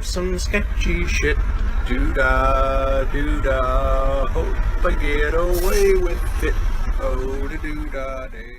some sketchy shit. Doo-dah, doo-dah, hope I get away with it. Oh, the doo-dah day.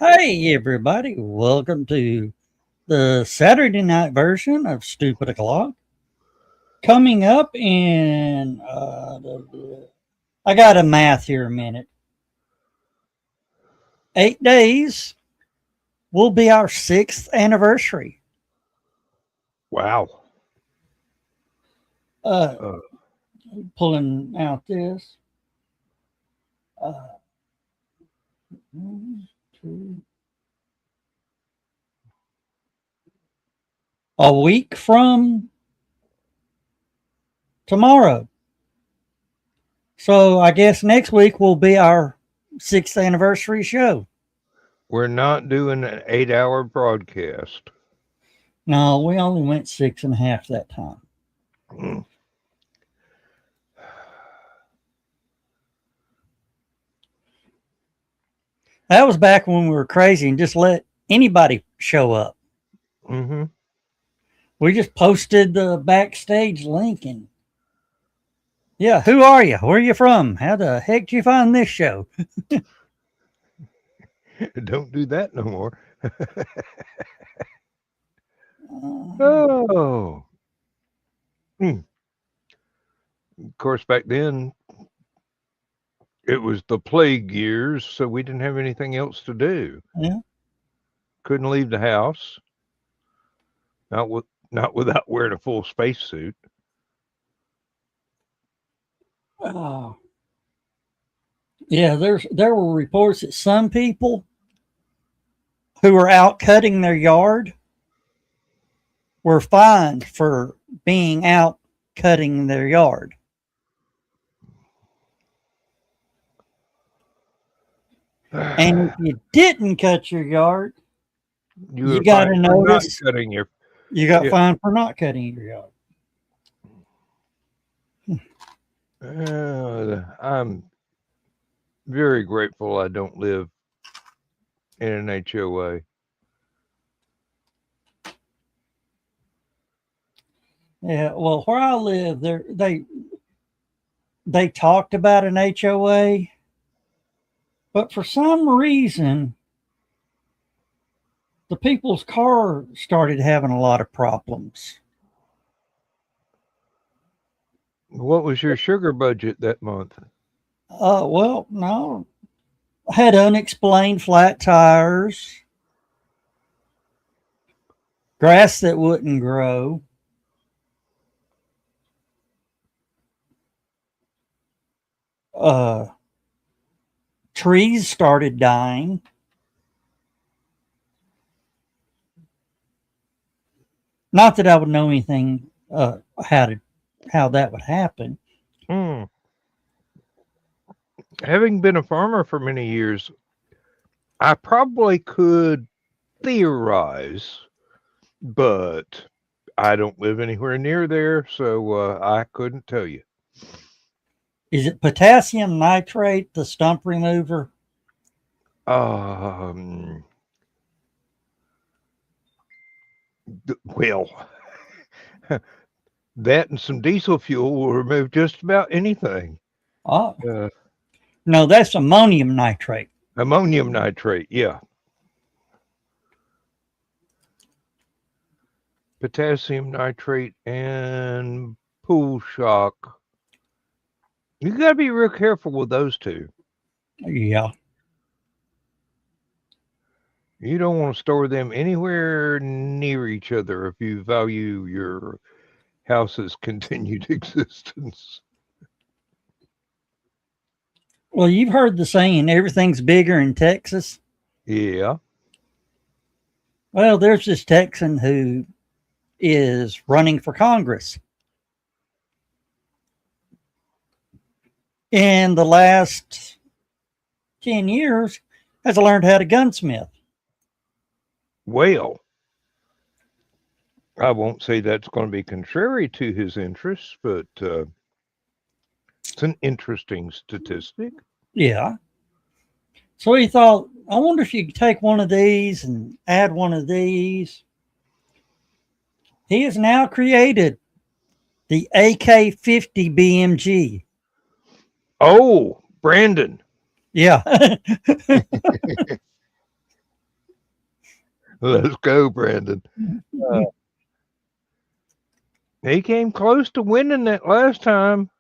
Hey everybody, welcome to the Saturday night version of Stupid O'Clock. Coming up in, I got a math here a minute. 8 days will be our 6th anniversary. Wow. Pulling out this. A week from tomorrow. So I guess next week will be our 6th anniversary show. We're not doing an 8-hour broadcast. No, we only went 6.5 that time. That was back when we were crazy and just let anybody show up. Mm-hmm. We just posted the backstage link and yeah, who are you? Where are you from? How the heck did you find this show? Don't do that no more. Oh. Of course, back then, it was the plague years, so we didn't have anything else to do. Yeah. Couldn't leave the house. Not without wearing a full spacesuit. Oh. Yeah, there were reports that some people who were out cutting their yard were fined for being out cutting their yard. And if you didn't cut your yard, you got to notice you got fined for not cutting your yard. I'm very grateful I don't live in an HOA. Yeah, well, where I live, they talked about an HOA, but for some reason, the people's car started having a lot of problems. What was your sugar budget that month? Well, no. I had unexplained flat tires, grass that wouldn't grow. Trees started dying. Not that I would know anything how that would happen. Having been a farmer for many years, I probably could theorize, but I don't live anywhere near there, so I couldn't tell you. Is it potassium nitrate, the stump remover? Well, That and some diesel fuel will remove just about anything. Oh, no, that's ammonium nitrate. Ammonium nitrate, yeah. Potassium nitrate and pool shock. You got to be real careful with those two. Yeah. You don't want to store them anywhere near each other if you value your house's continued existence. Well, you've heard the saying, everything's bigger in Texas. Yeah. Well, there's this Texan who is running for Congress. In the last 10 years, has learned how to gunsmith. Well, I won't say that's going to be contrary to his interests, but it's an interesting statistic. Yeah. So he thought, I wonder if you could take one of these and add one of these. He has now created the AK-50 BMG. Oh, Brandon. Yeah. Let's go, Brandon. He came close to winning that last time.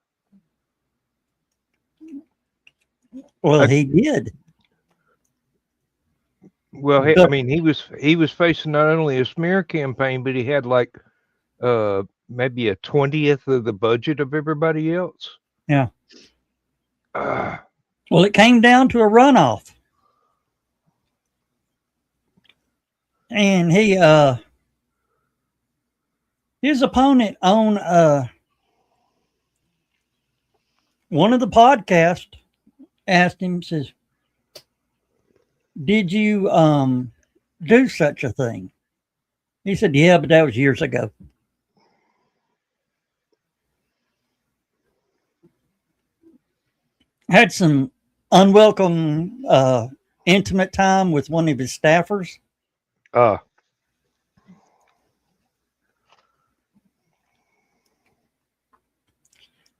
Well, he did. Well, I mean, he was facing not only a smear campaign, but he had like maybe a 20th of the budget of everybody else. Yeah. Well, it came down to a runoff. And his opponent on one of the podcasts asked him, says, did you do such a thing? He said, yeah, but that was years ago. Had some unwelcome intimate time with one of his staffers.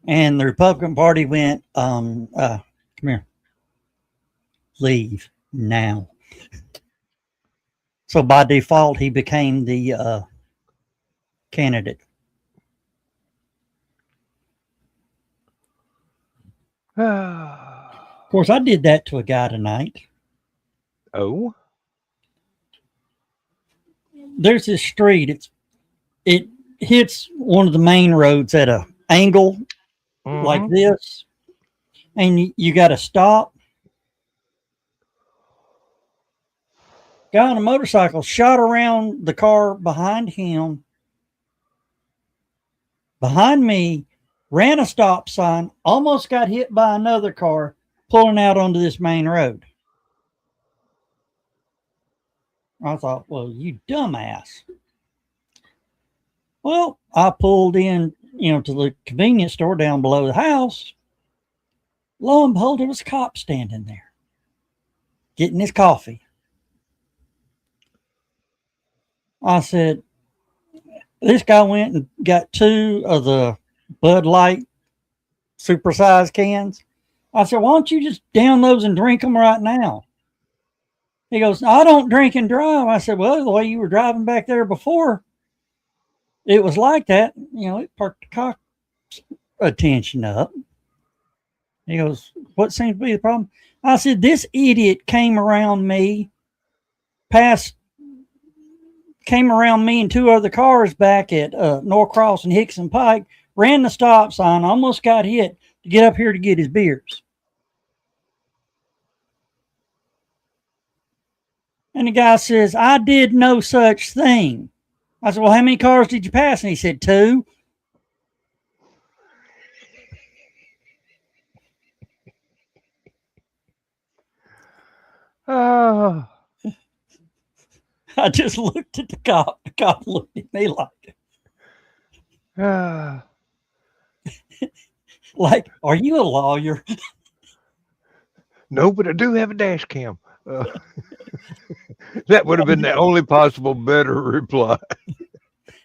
And the Republican Party went, come here, leave now. So by default, he became the candidate. Of course, I did that to a guy tonight. Oh? There's this street. It hits one of the main roads at an angle like this, and you got to stop. Guy on a motorcycle shot around the car behind him, behind me, ran a stop sign, almost got hit by another car pulling out onto this main road. I thought, well, you dumbass. Well, I pulled in, to the convenience store down below the house. Lo and behold, there was a cop standing there getting his coffee. I said, this guy went and got 2 of the Bud Light supersized cans. I said, why don't you just down those and drink them right now? He goes, I don't drink and drive. I said, well, the way you were driving back there before, it was like that. It perked the cop's attention up. He goes, what seems to be the problem? I said, this idiot came around me and 2 other cars back at Norcross and Hickson Pike, ran the stop sign, almost got hit to get up here to get his beers. And the guy says, I did no such thing. I said, well, how many cars did you pass? And he said, 2. Oh. I just looked at the cop. The cop looked at me like, are you a lawyer? No, but I do have a dash cam. That would have been the only possible better reply.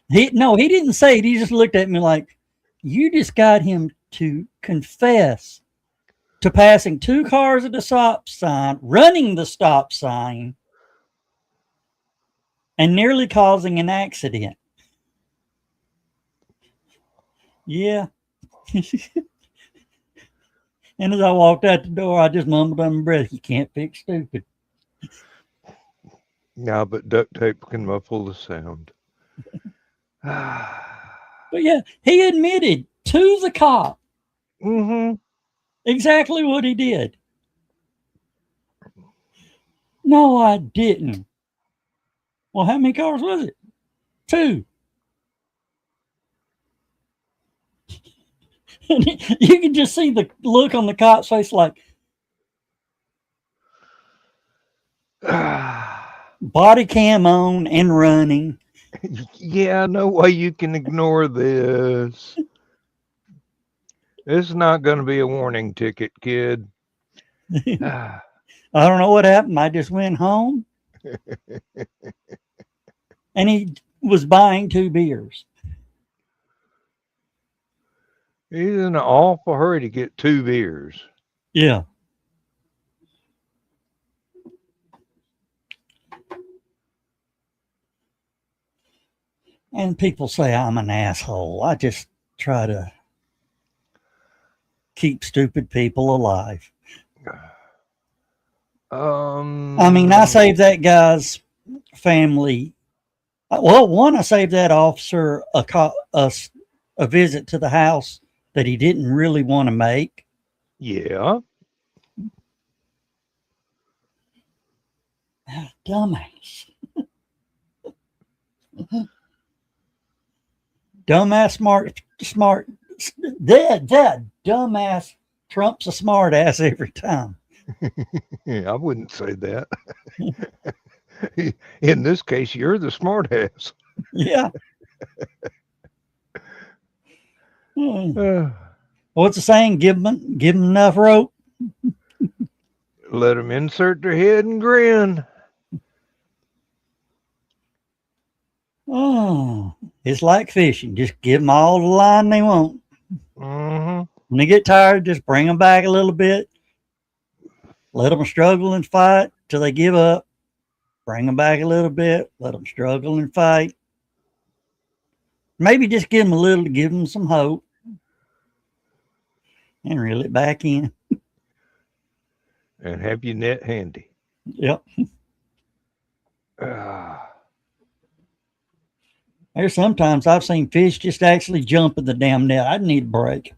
He didn't say it. He just looked at me like, you just got him to confess to passing 2 cars at the stop sign, running the stop sign, and nearly causing an accident. Yeah. And as I walked out the door, I just mumbled under my breath, you can't fix stupid. No, but duct tape can muffle the sound. But yeah, he admitted to the cop exactly what he did. No, I didn't. Well, how many cars was it? 2. You can just see the look on the cop's face like, body cam on and running. Yeah, no way you can ignore this. It's not going to be a warning ticket, kid. I don't know what happened. I just went home. And he was buying 2 beers. He's in an awful hurry to get 2 beers. Yeah. And people say I'm an asshole. I just try to keep stupid people alive. I mean, I saved that guy's family. Well, one, I saved that officer a visit to the house that he didn't really want to make. Yeah. Dumbass. Dumbass, smart. That dumbass trumps a smart ass every time. I wouldn't say that. In this case, you're the smart ass. Yeah. What's the saying? Give them enough rope. Let them insert their head and grin. Oh, it's like fishing. Just give them all the line they want. Mm-hmm. When they get tired, just bring them back a little bit. Let them struggle and fight till they give up. Bring them back a little bit. Let them struggle and fight. Maybe just give them a little to give them some hope. And reel it back in. And have your net handy. Yep. There's sometimes I've seen fish just actually jump in the damn net. I need a break.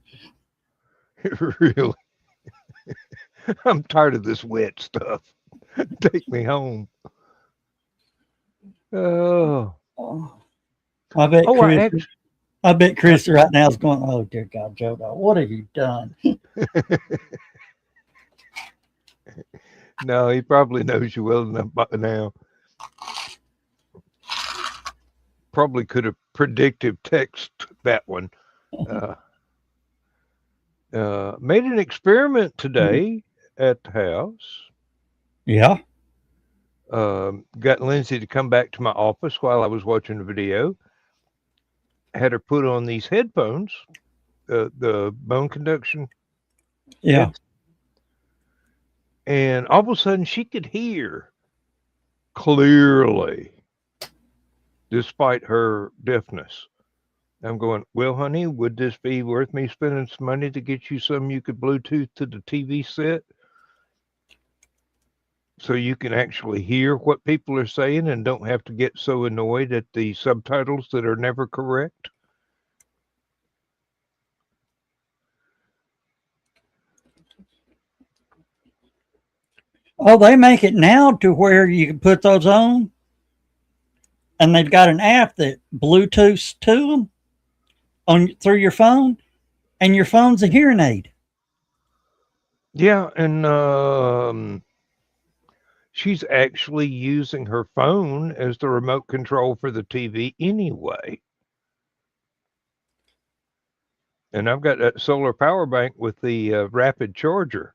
Really? I'm tired of this wet stuff. Take me home. Oh. I bet Chris right now is going, oh, dear God, Joe, what have you done? No, he probably knows you well enough by now. Probably could have predictive text that one. Made an experiment today at the house. Yeah. Got Lindsay to come back to my office while I was watching the video. Had her put on these headphones, the bone conduction. Yeah. Heads. And all of a sudden she could hear clearly, despite her deafness. I'm going, well, honey, would this be worth me spending some money to get you some you could Bluetooth to the TV set so you can actually hear what people are saying and don't have to get so annoyed at the subtitles that are never correct? Oh, they make it now to where you can put those on, and they've got an app that Bluetooths to them through your phone, and your phone's a hearing aid. Yeah, and she's actually using her phone as the remote control for the TV anyway. And I've got that solar power bank with the rapid charger.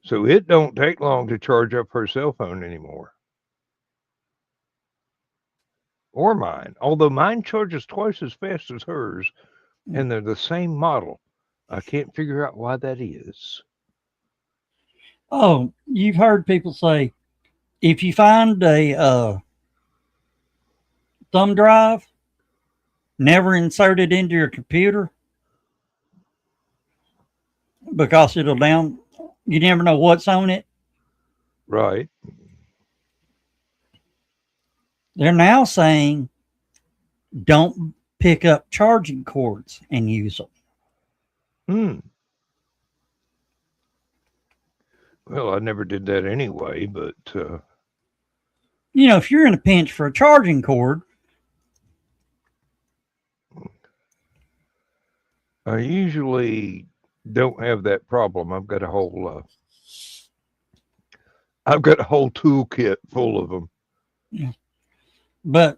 So it don't take long to charge up her cell phone anymore. or mine. Although mine charges twice as fast as hers, and they're the same model. I can't figure out why that is. Oh, you've heard people say if you find a thumb drive, never insert it into your computer because it'll down. You never know what's on it. Right. They're now saying don't pick up charging cords and use them. Well, I never did that anyway, but You know, if you're in a pinch for a charging cord, I usually don't have that problem. I've got a whole toolkit full of them. yeah. But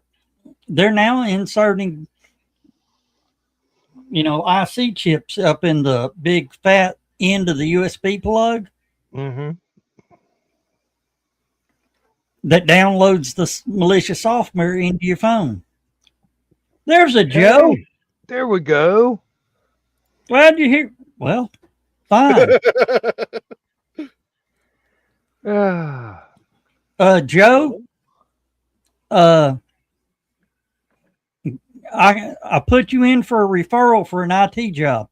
they're now inserting, IC chips up in the big fat end of the USB plug that downloads the malicious software into your phone. There's a Joe. Hey, there we go. Glad you're here. Well, fine. Joe, I put you in for a referral for an IT job.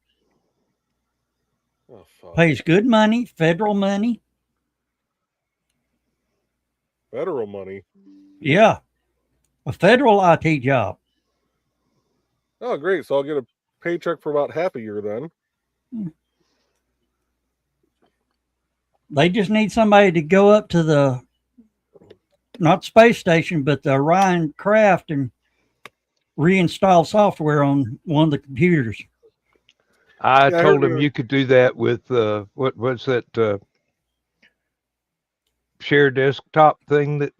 Oh, fuck. Pays good money, federal money. Federal money. Yeah, a federal IT job. Oh, great. So I'll get a paycheck for about half a year then. They just need somebody to go up to the, not space station, but the Orion craft and reinstall software on one of the computers. I told him you could do that with what's that share desktop thing that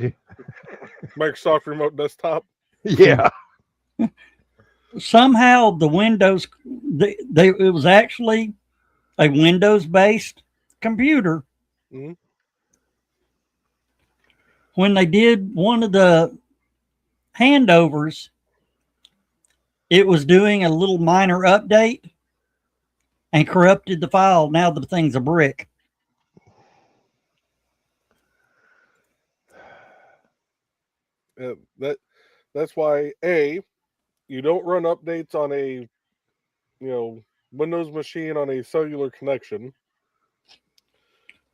Microsoft Remote Desktop. Yeah. Somehow the Windows, it was actually a Windows-based computer. Mm-hmm. When they did one of the handovers, it was doing a little minor update and corrupted the file. Now the thing's a brick. That's why you don't run updates on a Windows machine on a cellular connection,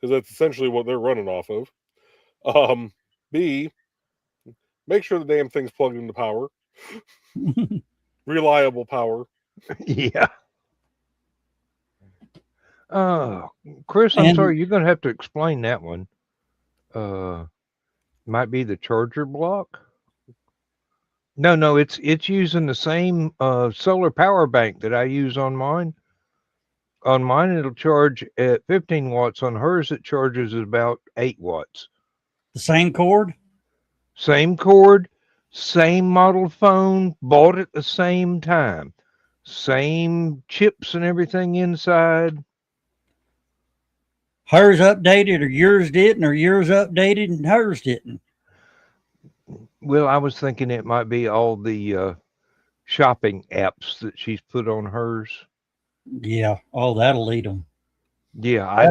because that's essentially what they're running off of. B, make sure the damn thing's plugged into power. Reliable power. Yeah. Chris, I'm sorry, you're going to have to explain that one. Might be the charger block. No, it's using the same solar power bank that I use on mine. On mine, it'll charge at 15 watts. On hers, it charges at about 8 watts. The same cord? Same cord, same model phone, bought at the same time. Same chips and everything inside. Hers updated or yours didn't, or yours updated and hers didn't? Well, I was thinking it might be all the shopping apps that she's put on hers. Yeah. Oh, that'll lead them. Yeah, I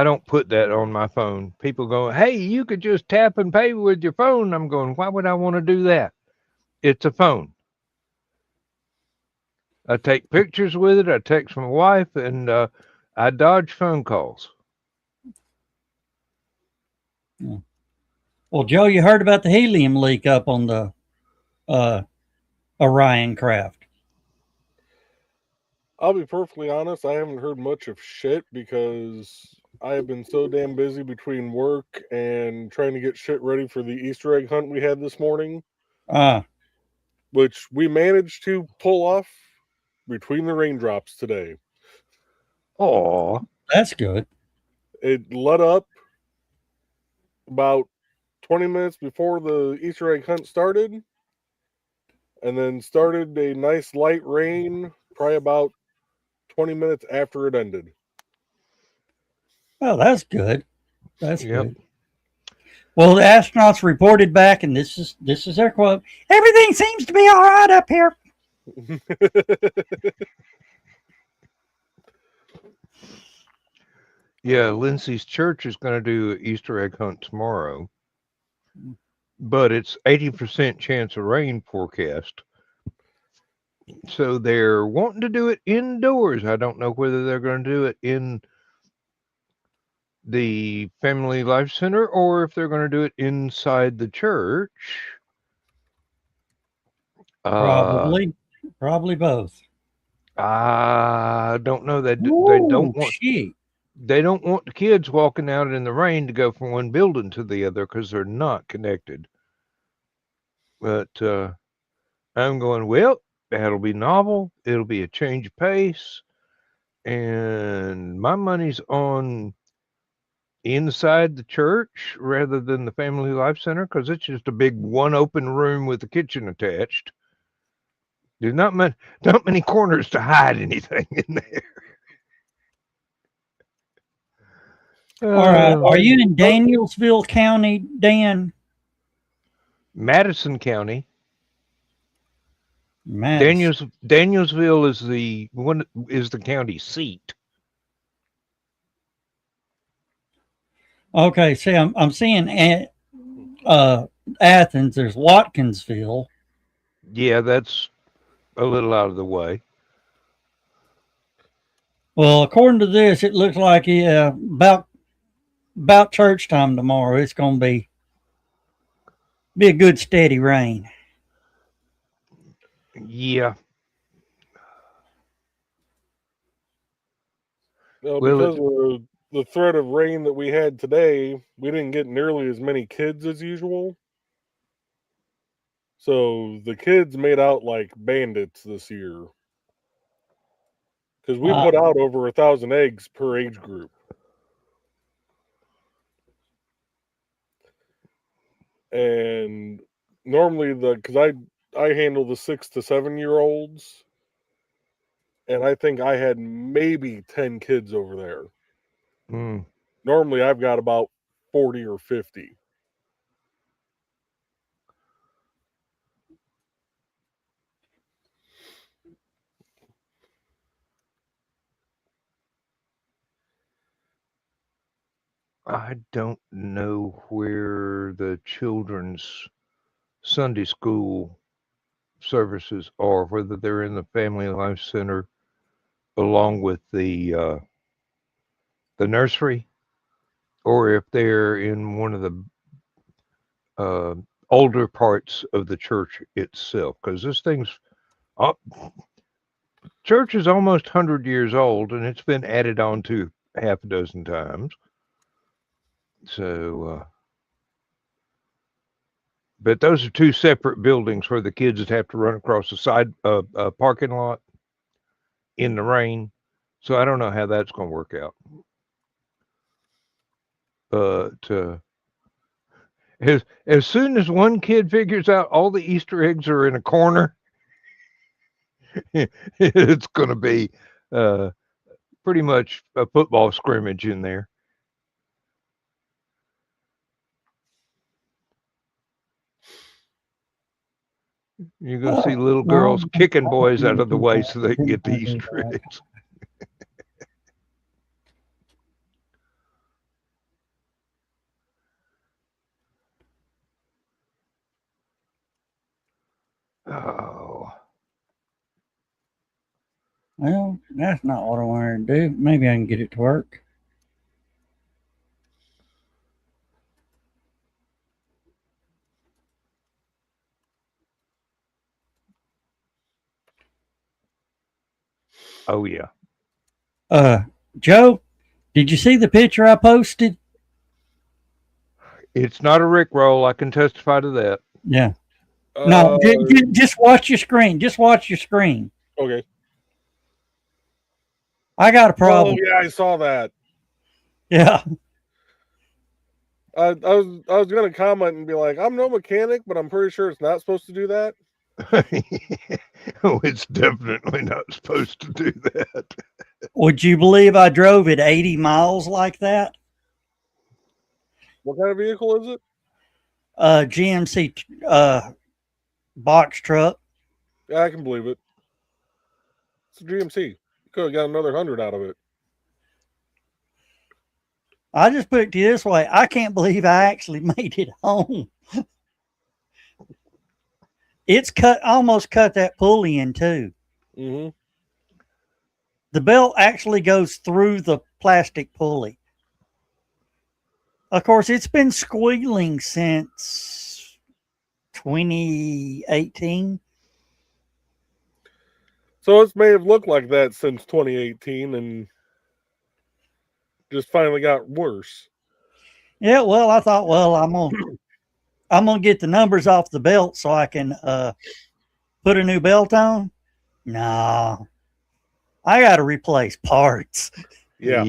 don't put that on my phone. People go, hey, you could just tap and pay with your phone. I'm going, why would I want to do that? It's a phone. I take pictures with it. I text my wife, and I dodge phone calls. Yeah. Well, Joe, you heard about the helium leak up on the Orion craft. I'll be perfectly honest, I haven't heard much of shit because I have been so damn busy between work and trying to get shit ready for the Easter egg hunt we had this morning. Which we managed to pull off between the raindrops today. Oh, that's good. It let up about 20 minutes before the Easter egg hunt started, and then started a nice light rain probably about 20 minutes after it ended. Oh, that's good. That's good. Well, the astronauts reported back, and this is their quote: "Everything seems to be all right up here." Yeah, Lindsay's church is going to do an Easter egg hunt tomorrow, but it's 80% chance of rain forecast. So they're wanting to do it indoors. I don't know whether they're going to do it in the Family Life Center or if they're going to do it inside the church. Probably both. I don't know. They don't want Shit. they don't want the kids walking out in the rain to go from one building to the other because they're not connected. But I'm going, well, that'll be novel. It'll be a change of pace. And my money's on inside the church rather than the Family Life Center because it's just a big one open room with a kitchen attached. There's not many corners to hide anything in there. All right. Are you in Danielsville County, Dan? Madison County. Madison. Danielsville is the county seat. Okay. See, I'm seeing Athens. There's Watkinsville. Yeah, that's a little out of the way. Well, according to this, it looks like about church time tomorrow. It's going to be a good steady rain. Yeah. Because of the threat of rain that we had today, we didn't get nearly as many kids as usual. So the kids made out like bandits this year. Because we put out over 1,000 eggs per age group. And normally because I handle the 6 to 7 year olds, and I think I had maybe 10 kids over there. Normally I've got about 40 or 50. I don't know where the children's Sunday school services are, whether they're in the Family Life Center along with the nursery, or if they're in one of the older parts of the church itself. Because this church is almost 100 years old, and it's been added on to half a dozen times. So, but those are two separate buildings where the kids would have to run across the side parking lot in the rain. So I don't know how that's going to work out. But as soon as one kid figures out all the Easter eggs are in a corner, it's going to be pretty much a football scrimmage in there. You're going to see little girls kicking boys out of the way so they can get the Easter eggs. Oh. Well, that's not what I wanted to do. Maybe I can get it to work. Oh, yeah. Joe, did you see the picture I posted? It's not a Rickroll. I can testify to that. Yeah. No, just watch your screen. Just watch your screen. Okay. I got a problem. Oh, yeah, I saw that. Yeah. I was going to comment and be like, I'm no mechanic, but I'm pretty sure it's not supposed to do that. Oh, it's definitely not supposed to do that. Would you believe I drove at 80 miles like that? What kind of vehicle is it? GMC box truck. Yeah, I can believe it. It's a GMC. You could have got another 100 out of it. I just put it to you this way. I can't believe I actually made it home. It's almost cut that pulley in two. Mm-hmm. The belt actually goes through the plastic pulley. Of course, it's been squealing since 2018. So it may have looked like that since 2018 and just finally got worse. Yeah, well, I thought, well, I'm gonna get the numbers off the belt so I can put a new belt on. No, I got to replace parts. Yeah.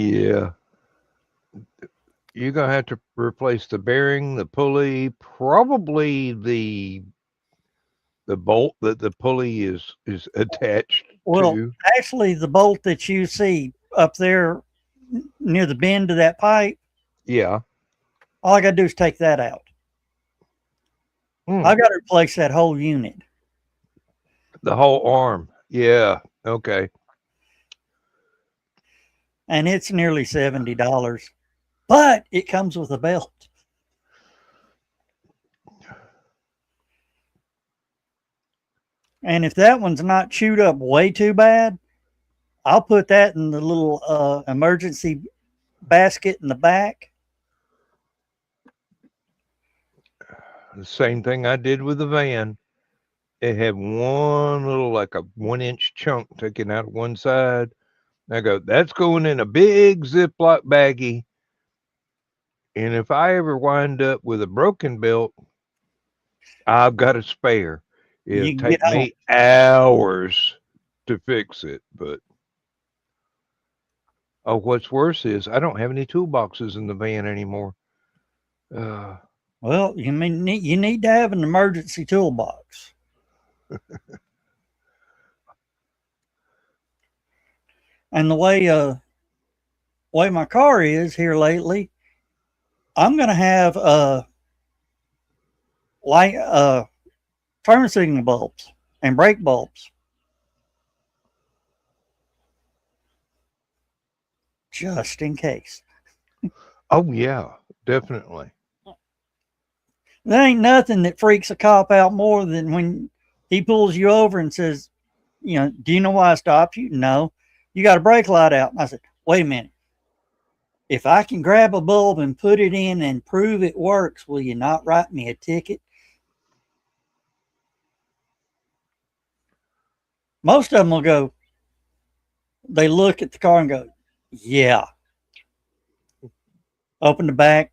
You're gonna have to replace the bearing, the pulley, probably the bolt that the pulley is attached to. Actually, the bolt that you see up there near the bend of that pipe. Yeah. All I got to do is take that out. I've got to replace that whole unit. The whole arm. Yeah. Okay. And it's nearly $70. But it comes with a belt. And if that one's not chewed up way too bad, I'll put that in the little emergency basket in the back. The same thing I did with the van. It had one little, like a 1-inch chunk taken out of one side. I go, that's going in a big Ziploc baggie. And if I ever wind up with a broken belt, I've got a spare. It'll take me hours to fix it. But what's worse is I don't have any toolboxes in the van anymore. Well, you need to have an emergency toolbox. And the way my car is here lately, I'm going to have turn signal bulbs and brake bulbs. Just in case. Oh, yeah, definitely. There ain't nothing that freaks a cop out more than when he pulls you over and says, do you know why I stopped you? No. You got a brake light out. And I said, wait a minute. If I can grab a bulb and put it in and prove it works, will you not write me a ticket? Most of them will go, they look at the car and go, yeah. Open the back,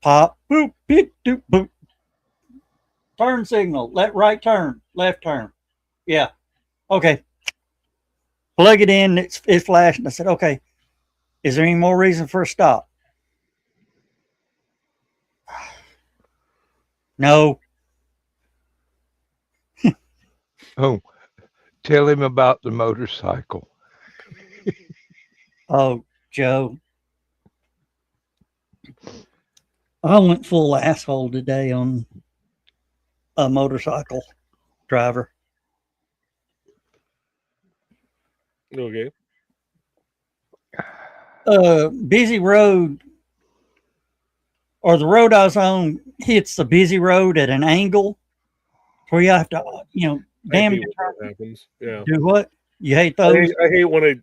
pop, boop, beep, doop, boop. Turn signal, right turn, left turn. Yeah. Okay. Plug it in, it's flashing. I said, okay. Is there any more reason for a stop? No. Oh, tell him about the motorcycle. Oh, Joe. I went full asshole today on a motorcycle driver. Okay. Busy road, or the road I was on hits the busy road at an angle where you have to, damn it. Happens. Yeah. Do what? You hate those? I hate when it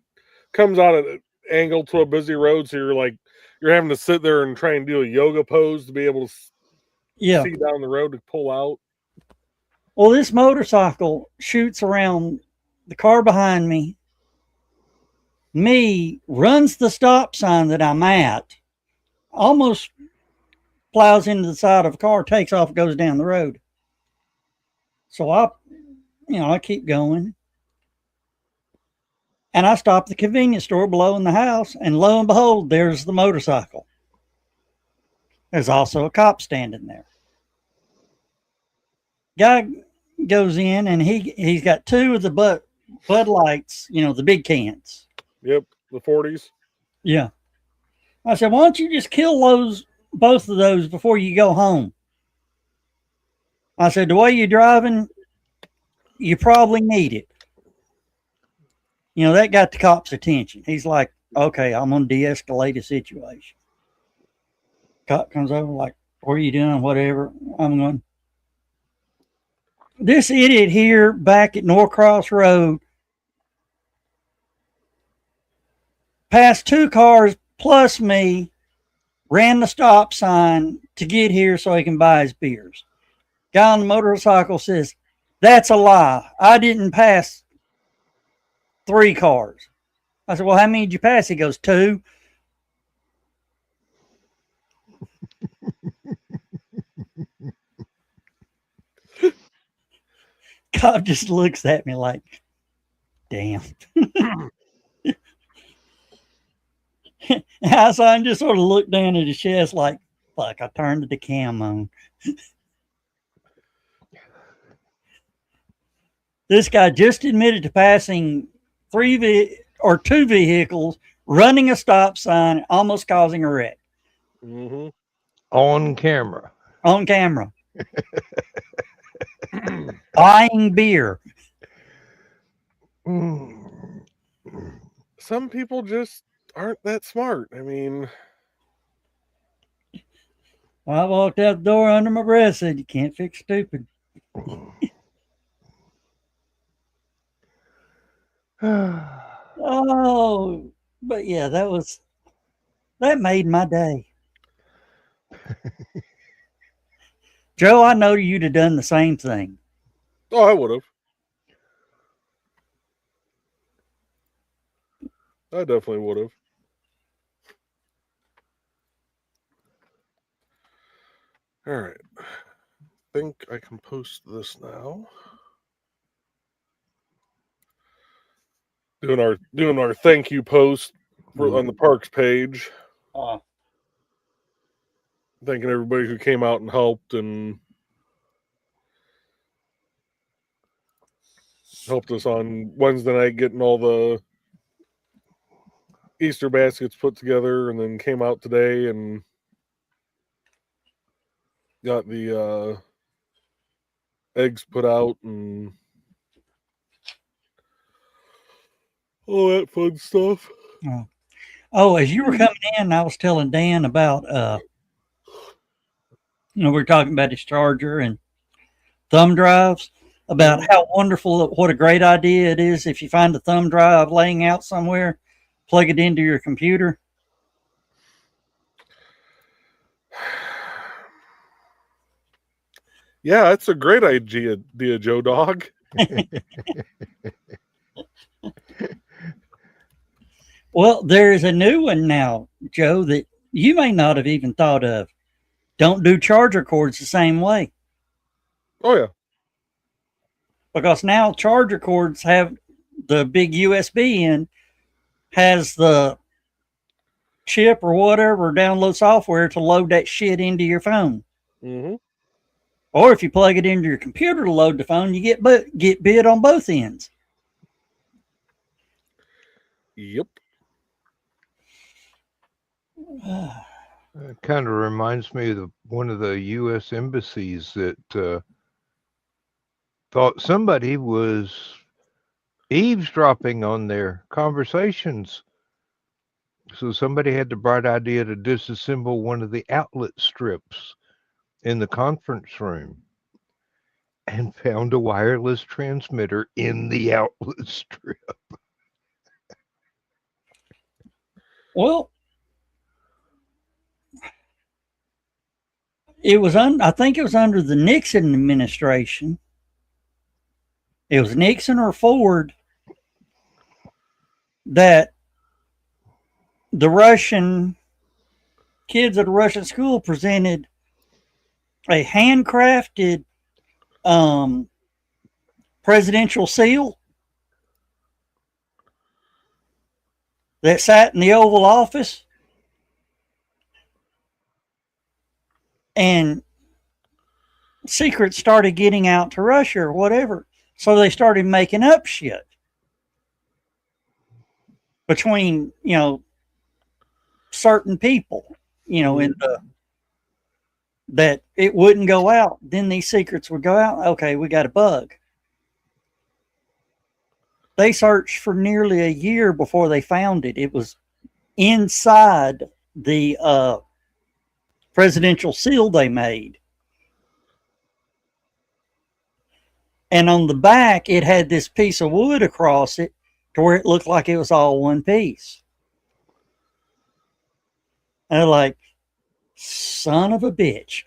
comes out at an angle to a busy road, so you're having to sit there and try and do a yoga pose to be able to see down the road to pull out. Well, this motorcycle shoots around the car behind me, runs the stop sign that I'm at, almost plows into the side of a car, takes off, goes down the road. So I keep going. And I stop at the convenience store below in the house, and lo and behold, there's the motorcycle. There's also a cop standing there. Guy goes in, and he's got two of the Bud Lights, the big cans. Yep, the 40s. Yeah. I said, why don't you just kill both of those before you go home? I said, the way you're driving, you probably need it. You know, that got the cop's attention. He's like, okay, I'm going to de-escalate the situation. Cop comes over like, what are you doing? Whatever. I'm going, this idiot here back at Norcross Road passed 2 cars plus me, ran the stop sign to get here so he can buy his beers. Guy on the motorcycle says, that's a lie. I didn't pass 3 cars. I said, well, how many did you pass? He goes, 2. Cop just looks at me like, damn. So I just sort of looked down at his chest like, fuck, I turned the cam on. This guy just admitted to passing 2 vehicles, running a stop sign, almost causing a wreck. Mm-hmm. On camera. On camera. Buying beer. Some people just aren't that smart. I mean, I walked out the door under my breath, said, you can't fix stupid. Oh, but yeah, that made my day. Joe, I know you'd have done the same thing. oh, I would have. I definitely would have. All right. I think I can post this now. Doing our thank you post on the parks page. Thanking everybody who came out and helped and helped us on Wednesday night getting all the Easter baskets put together, and then came out today and got the eggs put out and all that fun stuff. Oh, as you were coming in, I was telling Dan about, we were talking about his charger and thumb drives, about how wonderful, what a great idea it is if you find a thumb drive laying out somewhere, plug it into your computer. Yeah, it's a great idea, Joe Dog. Well, there's a new one now, Joe, that you may not have even thought of. Don't do charger cords the same way. Oh, yeah. Because now charger cords have the big USB in, has the chip or whatever, download software to load that shit into your phone. Mm-hmm. Or if you plug it into your computer to load the phone, you get bid on both ends. Yep. It kind of reminds me of one of the U.S. embassies that thought somebody was eavesdropping on their conversations. So somebody had the bright idea to disassemble one of the outlet strips in the conference room and found a wireless transmitter in the outlet strip. Well, I think it was under the Nixon administration. It was Nixon or Ford that the Russian kids at a Russian school presented a handcrafted presidential seal that sat in the Oval Office, and secrets started getting out to Russia or whatever. So they started making up shit between, certain people, in that it wouldn't go out. Then these secrets would go out. Okay, we got a bug. They searched for nearly a year before they found it. It was inside the presidential seal they made. And on the back, it had this piece of wood across it to where it looked like it was all one piece. And they're like, son of a bitch.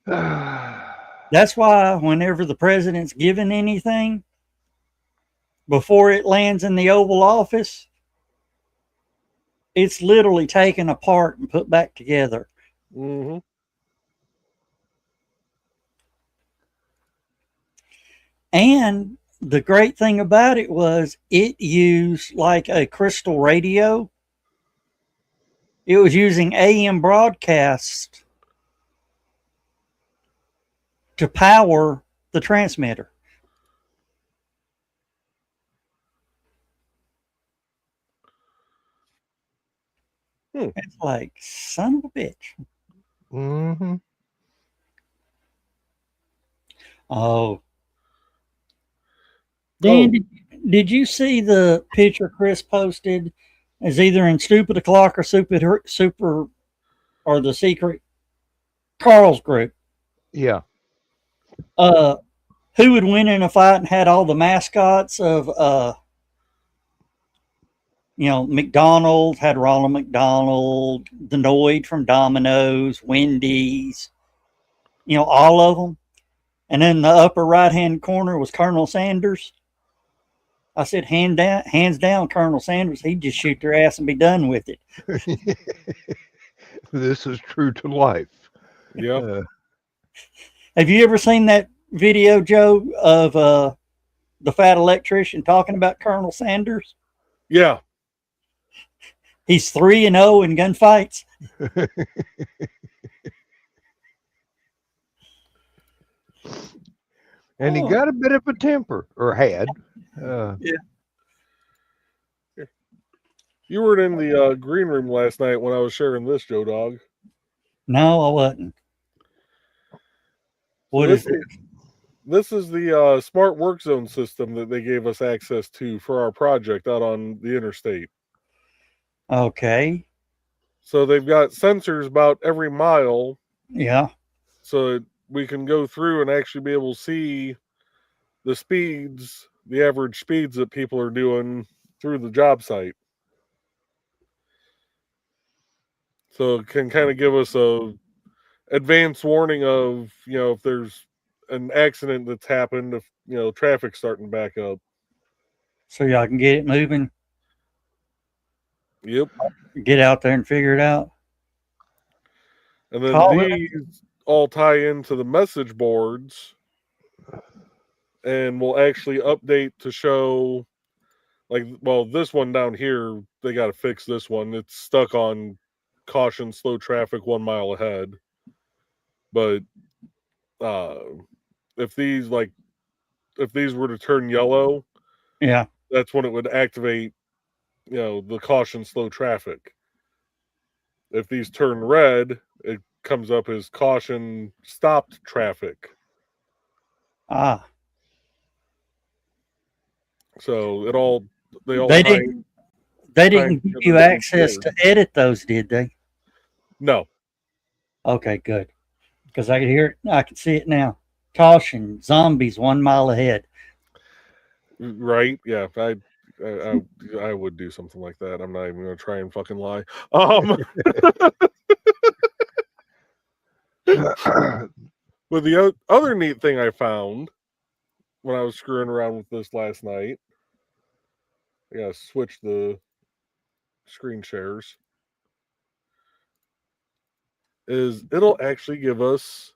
That's why whenever the president's given anything, before it lands in the Oval Office, it's literally taken apart and put back together. Mm-hmm. And the great thing about it was it used like a crystal radio. It was using AM broadcasts to power the transmitter. It's like, son of a bitch. Mm-hmm. Oh. Dan, did you see the picture Chris posted as either in Stupid O'Clock or Super or the Secret Carl's group? Yeah. Who would win in a fight and had all the mascots of McDonald's, had Ronald McDonald, the Noid from Domino's, Wendy's, all of them. And in the upper right-hand corner was Colonel Sanders. I said, hands down, Colonel Sanders. He'd just shoot their ass and be done with it. This is true to life. Yeah. Have you ever seen that video, Joe, of the fat electrician talking about Colonel Sanders? Yeah. He's 3-0 in gunfights. And he got a bit of a temper, or had. Yeah. You weren't in the green room last night when I was sharing this, Joe Dog. No, I wasn't. What is it? This is the smart work zone system that they gave us access to for our project out on the interstate. Okay. So they've got sensors about every mile. Yeah. So we can go through and actually be able to see the speeds, the average speeds that people are doing through the job site. So it can kind of give us a advance warning of, if there's an accident that's happened, if, traffic's starting back up. So y'all can get it moving. Yep. Get out there and figure it out. And then these all tie into the message boards and will actually update to show, this one down here, they got to fix this one. It's stuck on caution, slow traffic 1 mile ahead. But if these were to turn yellow, yeah, that's when it would activate, the caution, slow traffic. If these turn red, it comes up as caution, stopped traffic. Ah. So they didn't give you access to edit those, did they? No. Okay, good. Because I could hear it, I can see it now. Caution, zombies 1 mile ahead. Right? Yeah. I would do something like that. I'm not even going to try and fucking lie. But the other neat thing I found when I was screwing around with this last night, I gotta switch the screen shares, is it'll actually give us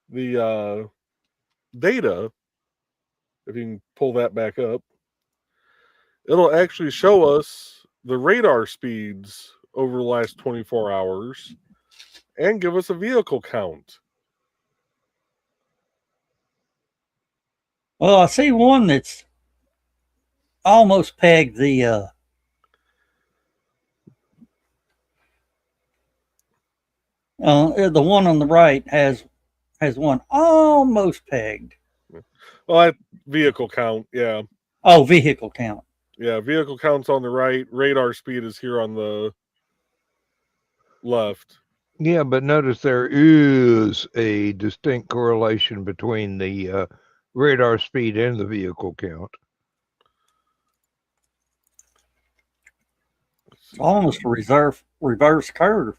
the data. If you can pull that back up, it'll actually show us the radar speeds over the last 24 hours and give us a vehicle count. Well, I see one that's almost pegged the The one on the right has one almost pegged. Well, vehicle count, yeah. Oh, vehicle count. Yeah, vehicle count's on the right. Radar speed is here on the left. Yeah, but notice there is a distinct correlation between the radar speed and the vehicle count. It's almost a reverse curve.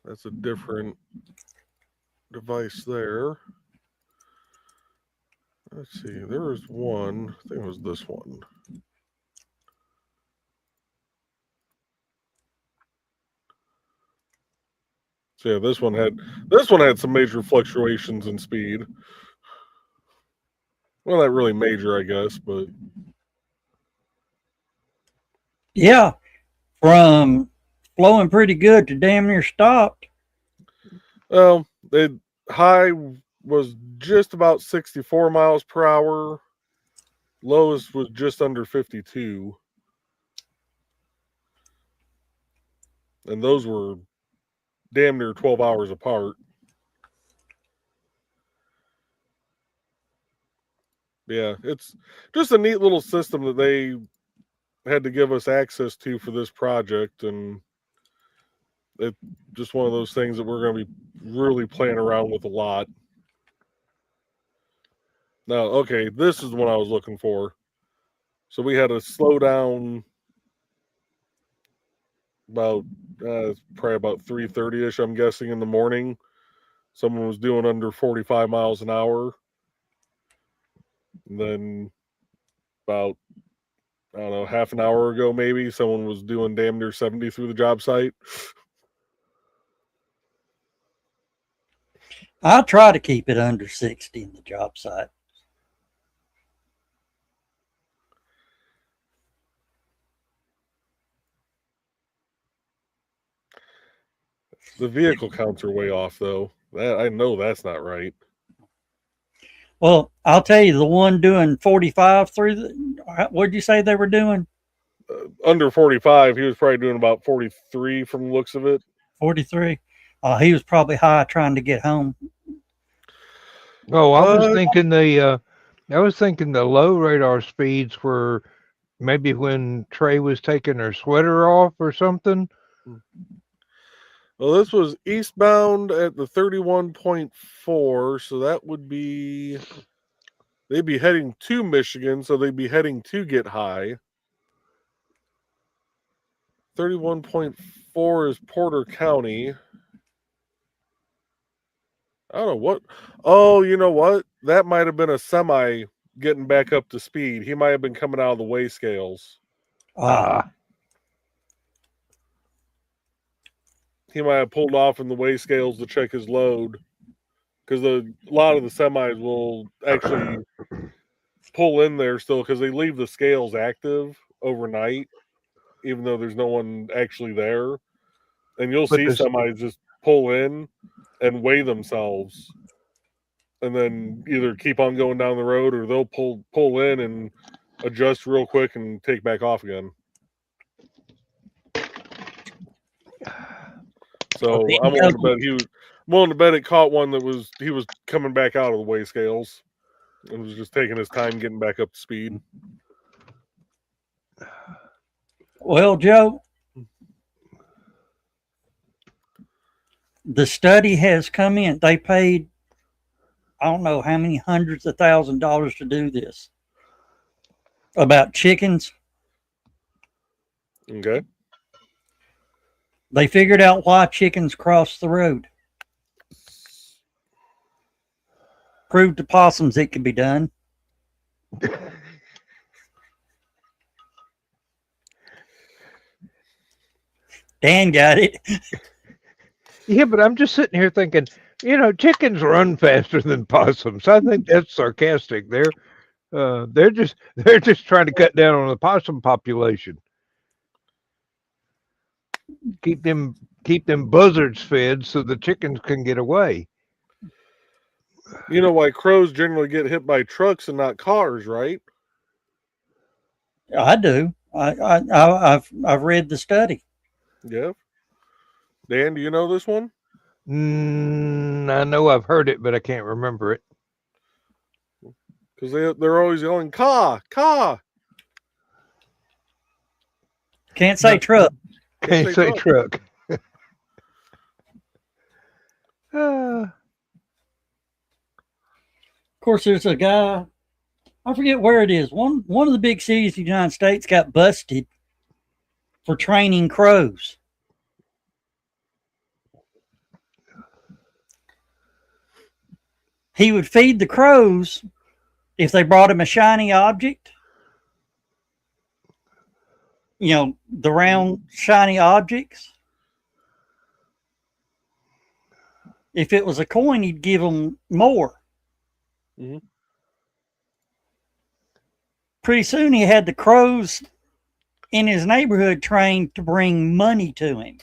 That's a different device there. Let's see. There was one. I think it was this one. So yeah, this one had some major fluctuations in speed. Well, not really major, I guess, but yeah, from flowing pretty good to damn near stopped. Well, the high was just about 64 miles per hour. Lowest was just under 52. And those were damn near 12 hours apart. Yeah, it's just a neat little system that they had to give us access to for this project, and it's just one of those things that we're going to be really playing around with a lot. Now, okay, this is the one I was looking for. So we had to slow down about probably about 3:30ish, I'm guessing, in the morning. Someone was doing under 45 miles an hour. And then about, I don't know, half an hour ago maybe, someone was doing damn near 70 through the job site. I try to keep it under 60 in the job site. The vehicle counts are way off, though. I know that's not right. Well, I'll tell you, the one doing 45 through the, what'd you say they were doing? Under 45, he was probably doing about 43 from the looks of it. 43. He was probably high trying to get home. Oh, I was thinking the low radar speeds were maybe when Trey was taking her sweater off or something. Well, this was eastbound at the 31.4, so that would be, they'd be heading to Michigan, so they'd be heading to Get High. 31.4 is Porter County. I don't know what. Oh, you know what? That might have been a semi getting back up to speed. He might have been coming out of the weigh scales. He might have pulled off in the weigh scales to check his load, because a lot of the semis will actually pull in there still, because they leave the scales active overnight, even though there's no one actually there. And you'll see semis just pull in and weigh themselves, and then either keep on going down the road, or they'll pull in and adjust real quick and take back off again. So I'm willing to bet it caught one that he was coming back out of the weigh scales and was just taking his time getting back up to speed. Well, Joe, the study has come in. They paid, I don't know how many hundreds of $1,000s to do this. About chickens. Okay. They figured out why chickens cross the road. Proved to possums it can be done. Dan got it. Yeah, but I'm just sitting here thinking, chickens run faster than possums. I think that's sarcastic. They're just trying to cut down on the possum population. Keep them buzzards fed so the chickens can get away. You know why crows generally get hit by trucks and not cars, right? I do. I've read the study. Yeah. Dan, do you know this one? I know I've heard it, but I can't remember it. Because they're always yelling, "Caw, caw." Can't say truck. Can't say truck. Of course, there's a guy. I forget where it is. One of the big cities of the United States got busted for training crows. He would feed the crows if they brought him a shiny object. You know, the round shiny objects. If it was a coin, he'd give them more. Mm-hmm. Pretty soon he had the crows in his neighborhood trained to bring money to him.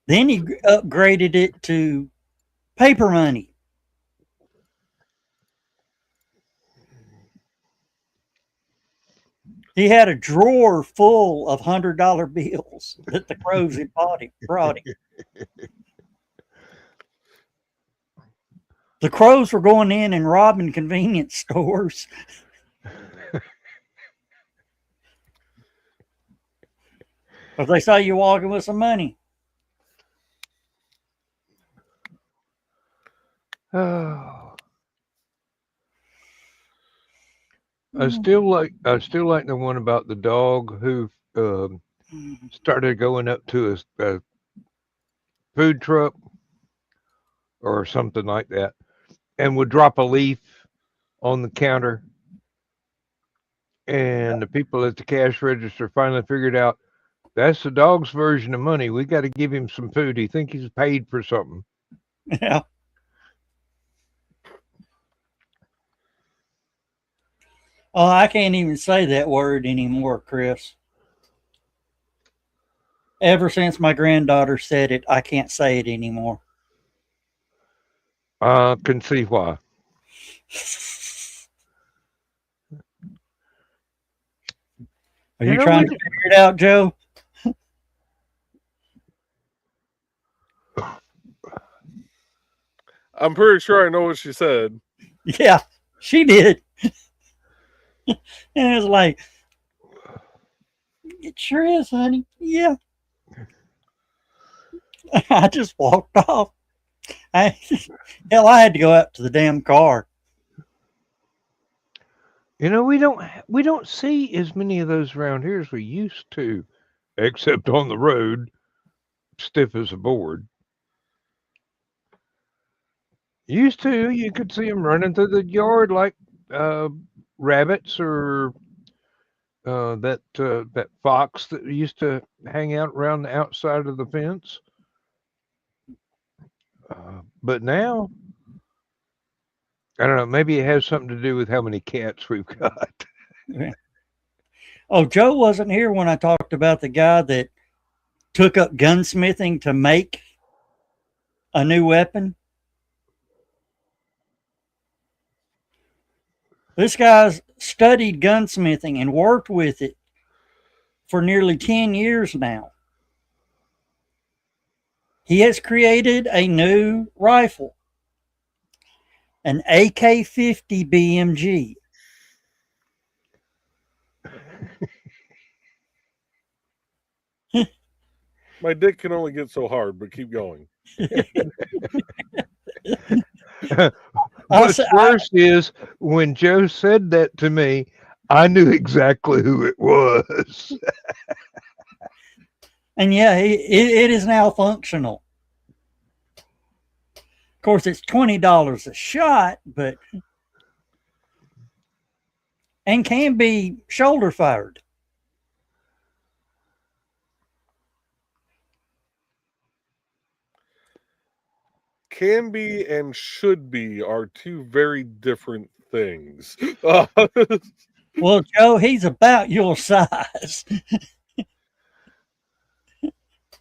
Then he upgraded it to paper money. He had a drawer full of $100 bills that the crows had brought him. The crows were going in and robbing convenience stores. If they saw you walking with some money. Oh. I still like the one about the dog who started going up to a food truck or something like that and would drop a leaf on the counter, and the people at the cash register finally figured out that's the dog's version of money. We got to give him some food. He thinks he's paid for something. Yeah. Oh, I can't even say that word anymore, Chris. Ever since my granddaughter said it, I can't say it anymore. I can see why. Are you trying to figure it out, Joe? I'm pretty sure I know what she said. Yeah, she did. And it was like, it sure is, honey. Yeah. I just walked off. Hell, I had to go out to the damn car. You know, we don't see as many of those around here as we used to, except on the road, stiff as a board. Used to, you could see them running through the yard like rabbits or that fox that used to hang out around the outside of the fence. But now, I don't know. Maybe it has something to do with how many cats we've got. Oh, Joe wasn't here when I talked about the guy that took up gunsmithing to make a new weapon. This guy's studied gunsmithing and worked with it for nearly 10 years now. He has created a new rifle, an AK-50 BMG. My dick can only get so hard, but keep going. What's worse is when Joe said that to me, I knew exactly who it was. And yeah, it is now functional. Of course, it's $20 a shot, but and can be shoulder fired. Can be and should be are two very different things. Well, Joe, he's about your size.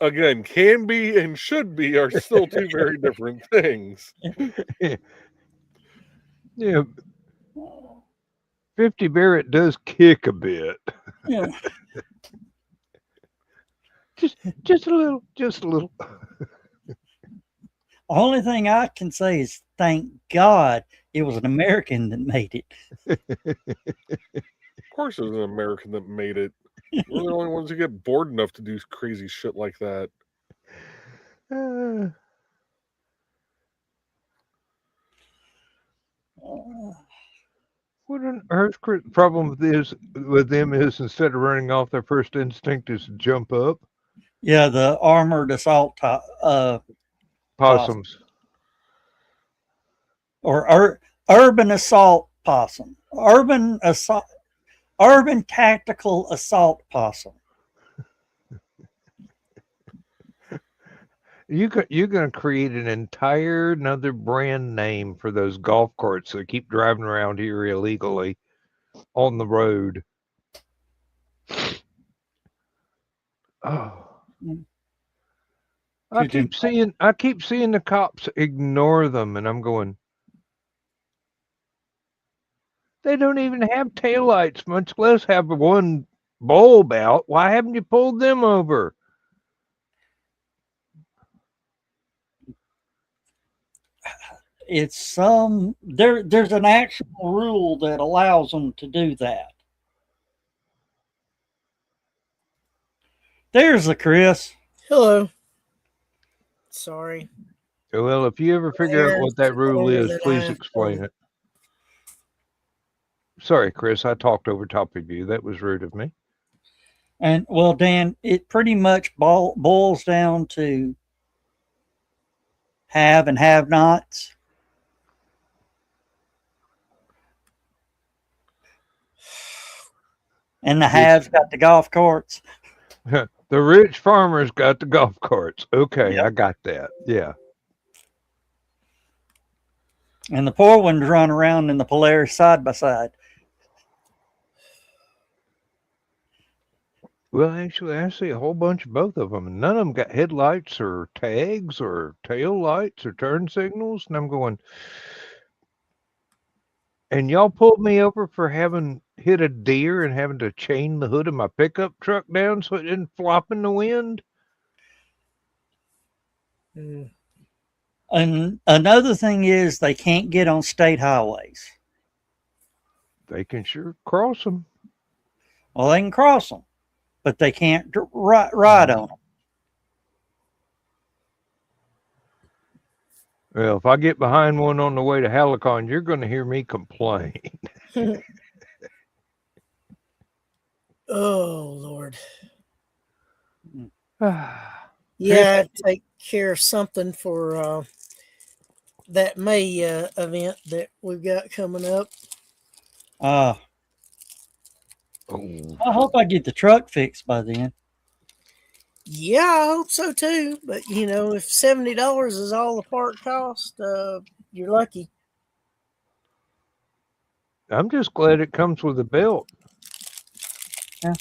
Again, can be and should be are still two very different things. Yeah. 50 Barrett does kick a bit. Yeah. Just a little, just a little. Only thing I can say is thank God it was an American that made it. Of course, it was an American that made it. We're the only ones who get bored enough to do crazy shit like that. What on earth's problem with them is instead of running off, their first instinct is to jump up. Yeah, the armored assault Possums. or urban assault possum, urban tactical assault possum. You're going to create an entire another brand name for those golf carts that keep driving around here illegally on the road. Oh. I keep seeing the cops ignore them, and I'm going, they don't even have taillights, much less have one bulb out. Why haven't you pulled them over? It's there's an actual rule that allows them to do that. There's the Chris. Hello. Sorry. Well, if you ever figure out what that rule is, please explain it. Sorry, Chris, I talked over top of you. That was rude of me. And well, Dan, it pretty much boils down to have and have nots. And the haves got the golf carts. The rich farmers got the golf carts. Okay, Yep. I got that. Yeah. And the poor ones run around in the Polaris side by side. Well, actually, I see a whole bunch of both of them. None of them got headlights or tags or tail lights or turn signals. And I'm going, and y'all pulled me over for having hit a deer and having to chain the hood of my pickup truck down so it didn't flop in the wind. And another thing is they can't get on state highways. They can sure cross them. Well, they can cross them, but they can't ride on them. Well, if I get behind one on the way to Halicon, you're going to hear me complain. Oh, Lord. Yeah. Yeah, take care of something for that May event that we've got coming up. Oh. I hope I get the truck fixed by then. Yeah, I hope so too. But you know, if $70 is all the part cost, you're lucky. I'm just glad it comes with a belt. Yeah.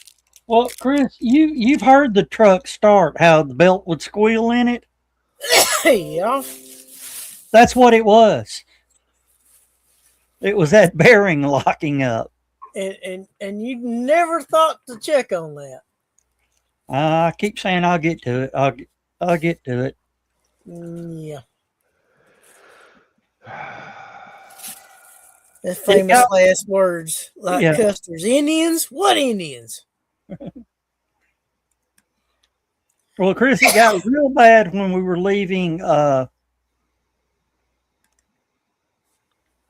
Well, Chris, you've heard the truck start, how the belt would squeal in it. Yeah. That's what it was. It was that bearing locking up. And you never thought to check on that. I keep saying I'll get to it. I'll get to it. Yeah. The famous last words, like Custer's. Indians? What Indians? Well, Chris, it got real bad when we were leaving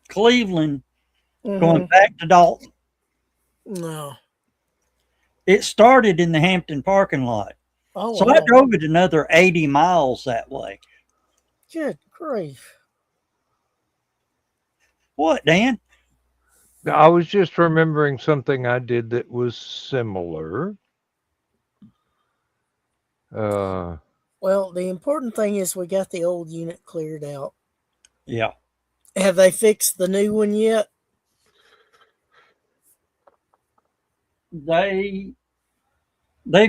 Cleveland, going back to Dalton. No. It started in the Hampton parking lot. Oh, so wow. I drove it another 80 miles that way. Good grief. What, Dan? I was just remembering something I did that was similar. Well, the important thing is we got the old unit cleared out. Yeah. Have they fixed the new one yet? They've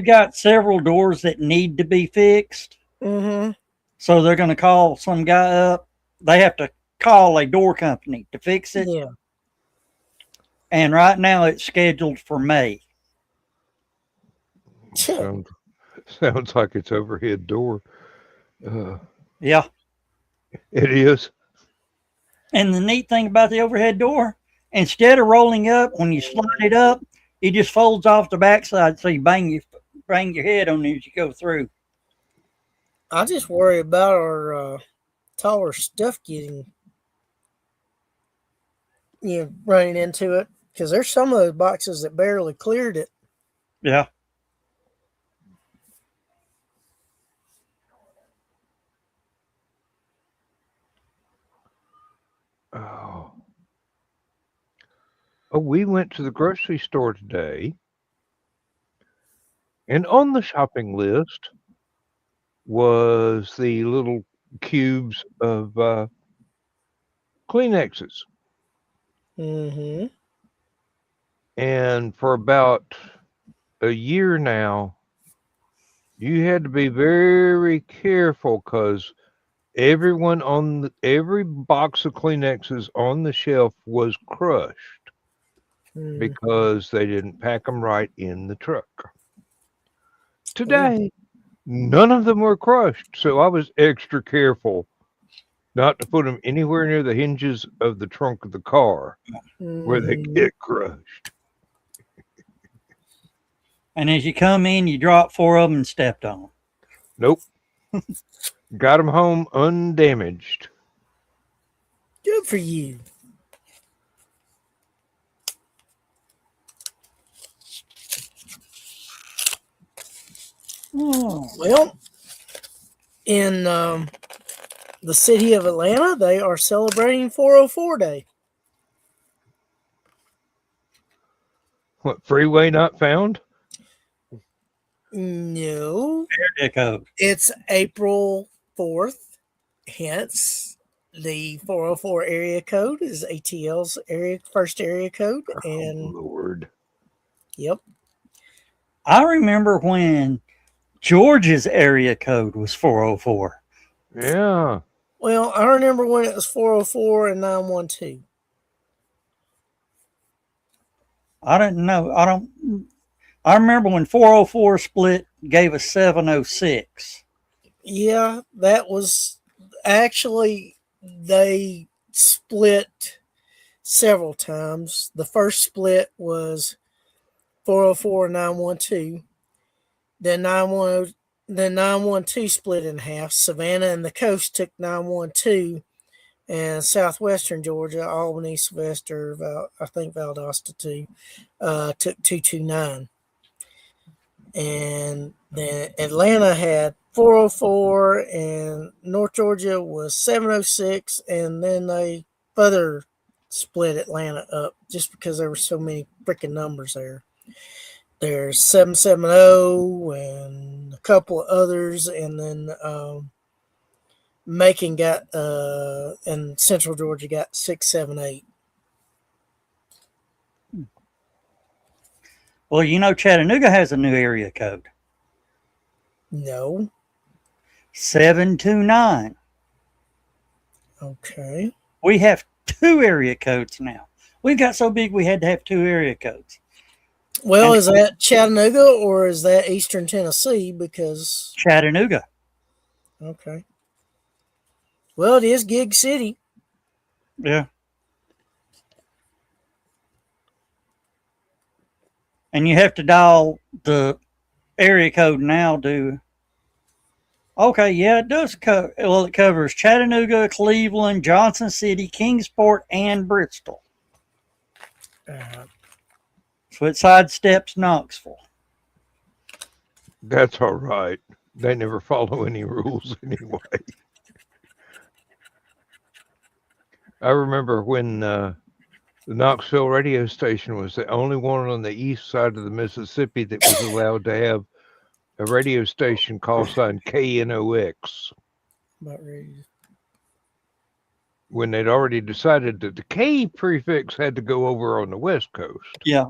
got several doors that need to be fixed. Mm-hmm. So they're going to call some guy up. They have to call a door company to fix it. Yeah. and right now it's scheduled for May. Sounds like it's overhead door. Yeah. It is. And the neat thing about the overhead door, instead of rolling up, when you slide it up, it just folds off the backside, so you bang your head on it as you go through. I just worry about our taller stuff getting, running into it, because there's some of those boxes that barely cleared it. Yeah. Oh, we went to the grocery store today, and on the shopping list was the little cubes of Kleenexes. Mm-hmm. And for about a year now, you had to be very careful because every box of Kleenexes on the shelf was crushed because they didn't pack them right in the truck. Today, none of them were crushed, so I was extra careful not to put them anywhere near the hinges of the trunk of the car where they get crushed. And as you come in, you drop 4 of them and stepped on them. Nope. Got them home undamaged. Good for you. Oh. Well, in the city of Atlanta, they are celebrating 404 Day. What, freeway not found? No. Area code. It's April 4th, hence the 404 area code is ATL's first area code. And Lord. Yep. I remember when Georgia's area code was 404. Yeah. Well, I remember when it was 404 and 912. I didn't know. I remember when 404 split gave us 706. Yeah, that was actually, they split several times. The first split was 404 and 912. Then 912 split in half. Savannah and the coast took 912, and southwestern Georgia, Albany, Sylvester, I think Valdosta too, took 229. And then Atlanta had 404, and North Georgia was 706, and then they further split Atlanta up just because there were so many freaking numbers there. There's 770 and a couple of others, and then Macon got and Central Georgia got 678. Well, Chattanooga has a new area code. No. 729. Okay. We have 2 area codes now. We got so big we had to have 2 area codes. Well, is that Chattanooga or is that Eastern Tennessee? Because Chattanooga. Okay. Well, it is Gig City. Yeah. And you have to dial the area code now to. Okay, yeah, it does cover. Well, it covers Chattanooga, Cleveland, Johnson City, Kingsport, and Bristol. So it sidesteps Knoxville. That's all right. They never follow any rules anyway. I remember when the Knoxville radio station was the only one on the east side of the Mississippi that was allowed to have a radio station call sign KNOX. About ready. When they'd already decided that the K prefix had to go over on the West Coast. Yeah.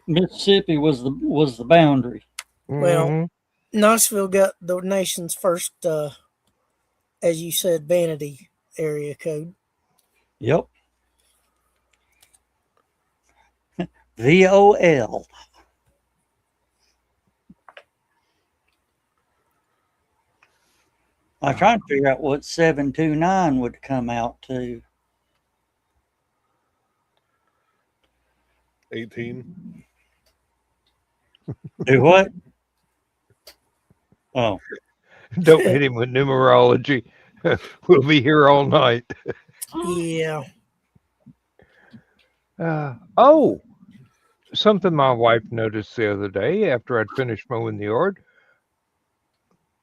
Mississippi was the boundary. Well, Knoxville got the nation's first, as you said, vanity area code. Yep. VOL. I'm trying to figure out what 729 would come out to. 18. Do what? Oh, Don't hit him with numerology. We'll be here all night. Yeah. Oh, something my wife noticed the other day after I'd finished mowing the yard.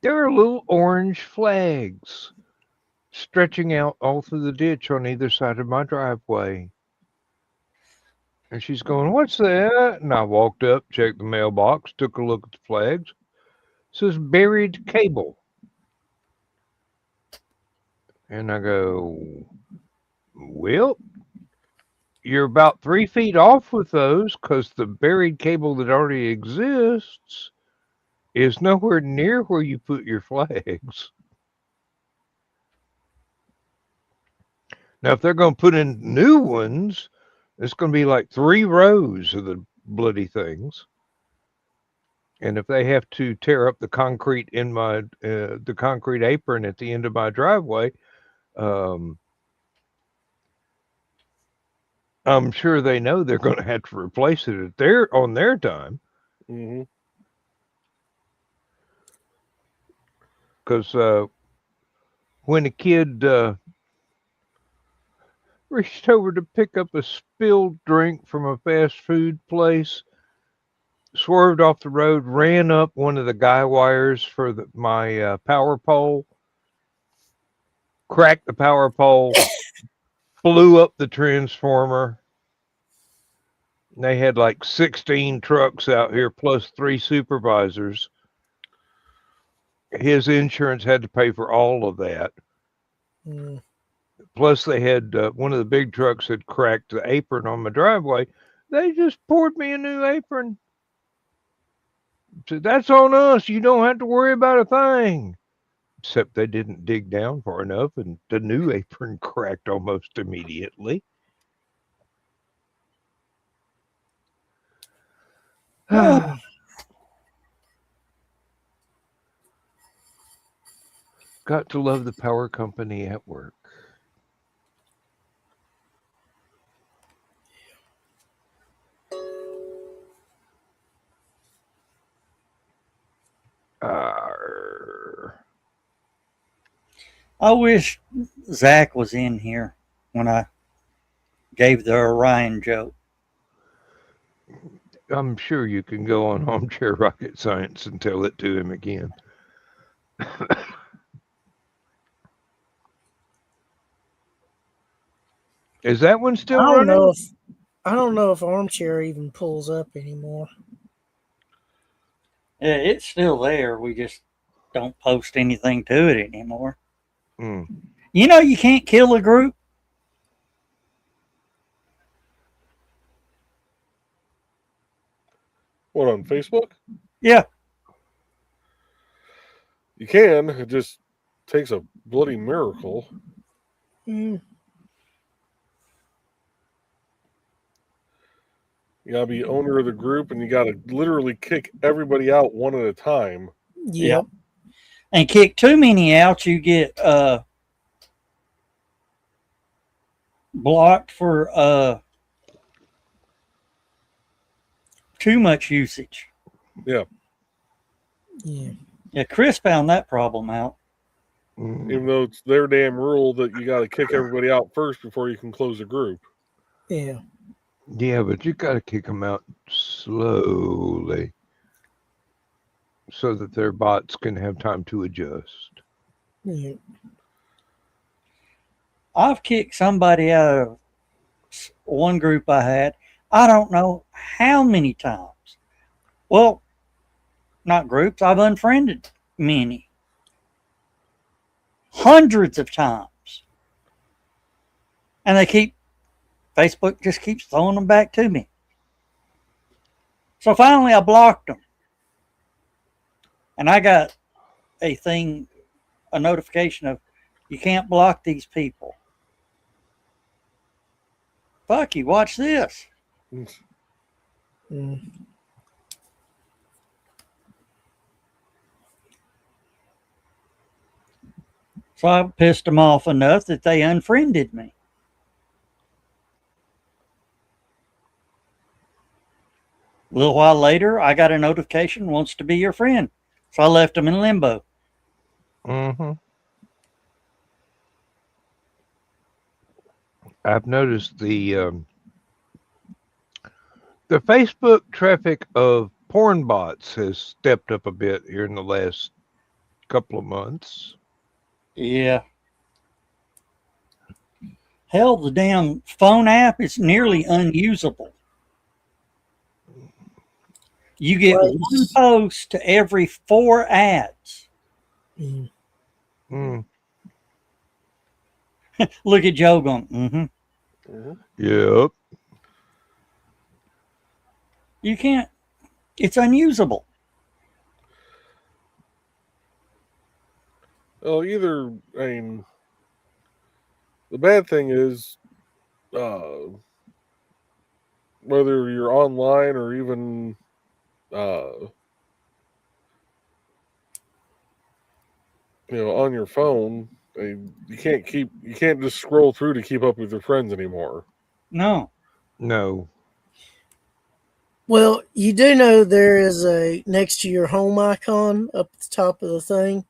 There are little orange flags stretching out all through the ditch on either side of my driveway. And she's going, "What's that?" And I walked up, checked the mailbox, took a look at the flags. It says buried cable. And I go, "Well, you're about 3 feet off with those because the buried cable that already exists is nowhere near where you put your flags." Now, if they're going to put in new ones, it's going to be like 3 rows of the bloody things. And if they have to tear up the concrete in my the concrete apron at the end of my driveway, I'm sure they know they're going to have to replace it on their time. Mm-hmm. Because when a kid reached over to pick up a spilled drink from a fast food place, swerved off the road, ran up one of the guy wires for my power pole, cracked the power pole, blew up the transformer. They had like 16 trucks out here plus 3 supervisors. His insurance had to pay for all of that. Mm. Plus, they had one of the big trucks had cracked the apron on my driveway. They just poured me a new apron. Said, "That's on us. You don't have to worry about a thing." Except they didn't dig down far enough, and the new apron cracked almost immediately. Got to love the power company at work. I wish Zach was in here when I gave the Orion joke. I'm sure you can go on Armchair Rocket Science and tell it to him again. Is that one still running? I don't know if Armchair even pulls up anymore. Yeah, it's still there. We just don't post anything to it anymore. Mm. You know, you can't kill a group. What, on Facebook? Yeah. You can. It just takes a bloody miracle. Mm. You gotta be owner of the group, and you gotta literally kick everybody out one at a time. Yep. And kick too many out, you get blocked for too much usage. Yeah. Yeah. Yeah, Chris found that problem out. Even though it's their damn rule that you gotta kick everybody out first before you can close a group. Yeah. Yeah, but you got to kick them out slowly so that their bots can have time to adjust. Yeah. I've kicked somebody out of one group I had. I don't know how many times. Well, not groups. I've unfriended many. Hundreds of times. And Facebook just keeps throwing them back to me. So finally I blocked them. And I got a notification of, you can't block these people. Fuck you, watch this. Mm. So I pissed them off enough that they unfriended me. A little while later, I got a notification, wants to be your friend. So I left them in limbo. Mm-hmm. I've noticed the Facebook traffic of porn bots has stepped up a bit here in the last couple of months. Yeah. Hell, the damn phone app is nearly unusable. You get Well, one post to every 4 ads. mm. Mm. Look at Joe going, mm-hmm. Mm-hmm. Yep. You can't, it's unusable. Well, either, I mean, the bad thing is, whether you're online or even, on your phone, you can't just scroll through to keep up with your friends anymore. No. No. Well, you do know there is a next to your home icon up at the top of the thing.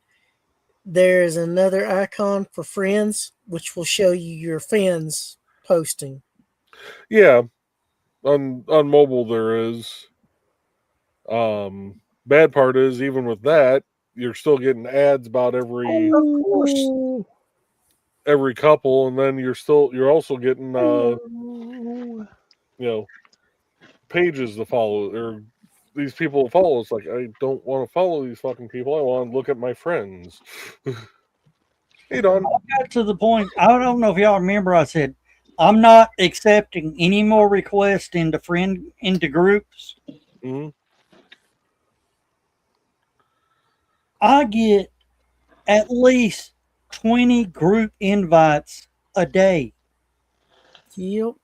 There is another icon for friends, which will show you your fans posting. Yeah, on mobile there is. Bad part is, even with that, you're still getting ads about every couple, and then you're also getting pages to follow, or these people to follow. It's like, I don't want to follow these fucking people. I want to look at my friends. Hey, Don. I got to the point, I don't know if y'all remember, I said, I'm not accepting any more requests into groups. Mm-hmm. I get at least 20 group invites a day. Yep.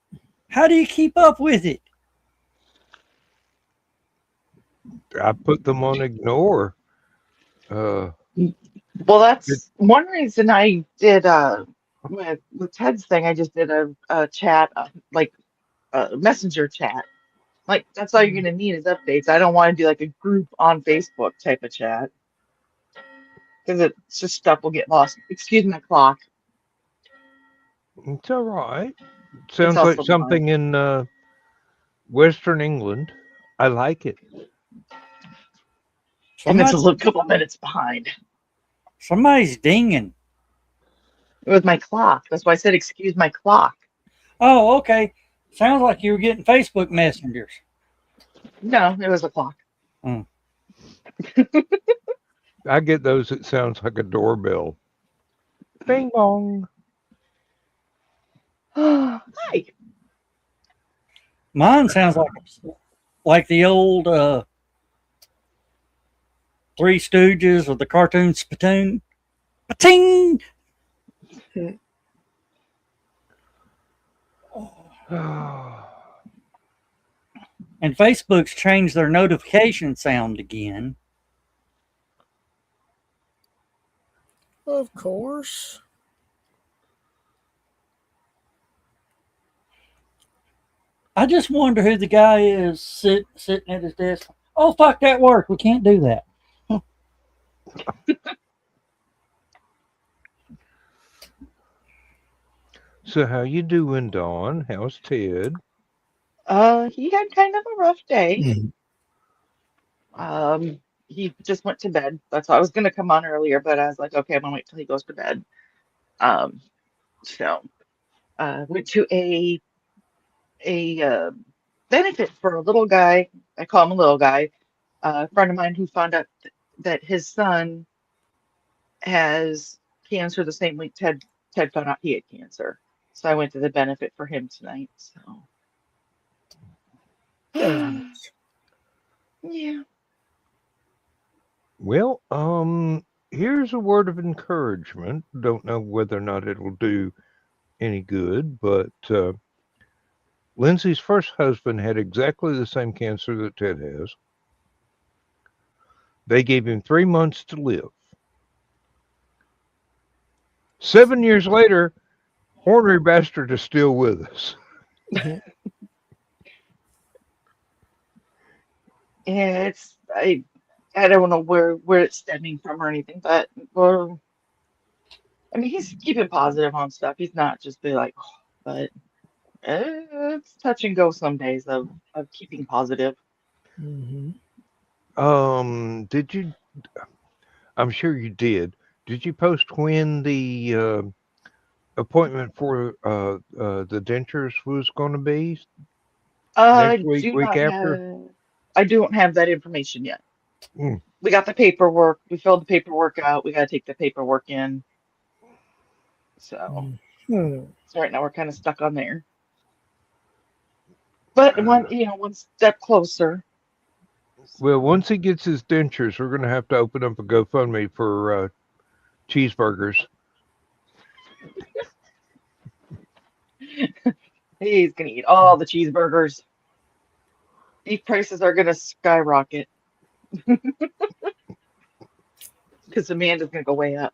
How do you keep up with it? I put them on ignore. Well, that's one reason I did with Ted's thing. I just did a chat, like a messenger chat. Like that's all you're gonna need is updates. I don't want to do like a group on Facebook type of chat because it's just stuff will get lost. Excuse my clock. It's all right. It's Sounds like also something in Western England. I like it. and it's a Somebody, little couple minutes behind somebody's dinging. with my clock. That's why I said excuse my clock. Oh, okay. Sounds like you were getting Facebook messengers. No, it was a clock. I get those. It sounds like a doorbell. Bing bong. Hi. Mine sounds like the old Three Stooges or the cartoon Spittoon. Pating! And Facebook's changed their notification sound again. Of course. I just wonder who the guy is sitting at his desk. Oh, fuck, that worked. We can't do that. So how you doing, Dawn? How's Ted? He had kind of a rough day. He just went to bed. That's why I was gonna come on earlier, but I was like, okay, I'm gonna wait till he goes to bed. Um, so went to a benefit for a little guy. I call him a little guy. A friend of mine who found out that his son has cancer the same week Ted found out he had cancer. So I went to the benefit for him tonight. So yeah. Well, here's a word of encouragement. Don't know whether or not it'll do any good, but Lindsay's first husband had exactly the same cancer that Ted has. They gave him 3 months to live. 7 years later, Ornery Bastard is still with us. Yeah, I don't know where it's stemming from or anything, but well, I mean, he's keeping positive on stuff. He's not just be like, oh, but it's touch and go some days of keeping positive. Mm-hmm. Did you? I'm sure you did. Did you post when the appointment for the dentures was going to be? Next week, week after? I don't have that information yet. Mm. We got the paperwork. We filled the paperwork out. We got to take the paperwork in. So right now we're kind of stuck on there. But one step closer. Well, once he gets his dentures, we're going to have to open up a GoFundMe for cheeseburgers. He's going to eat all the cheeseburgers. Beef prices are going to skyrocket. Because demand is going to go way up.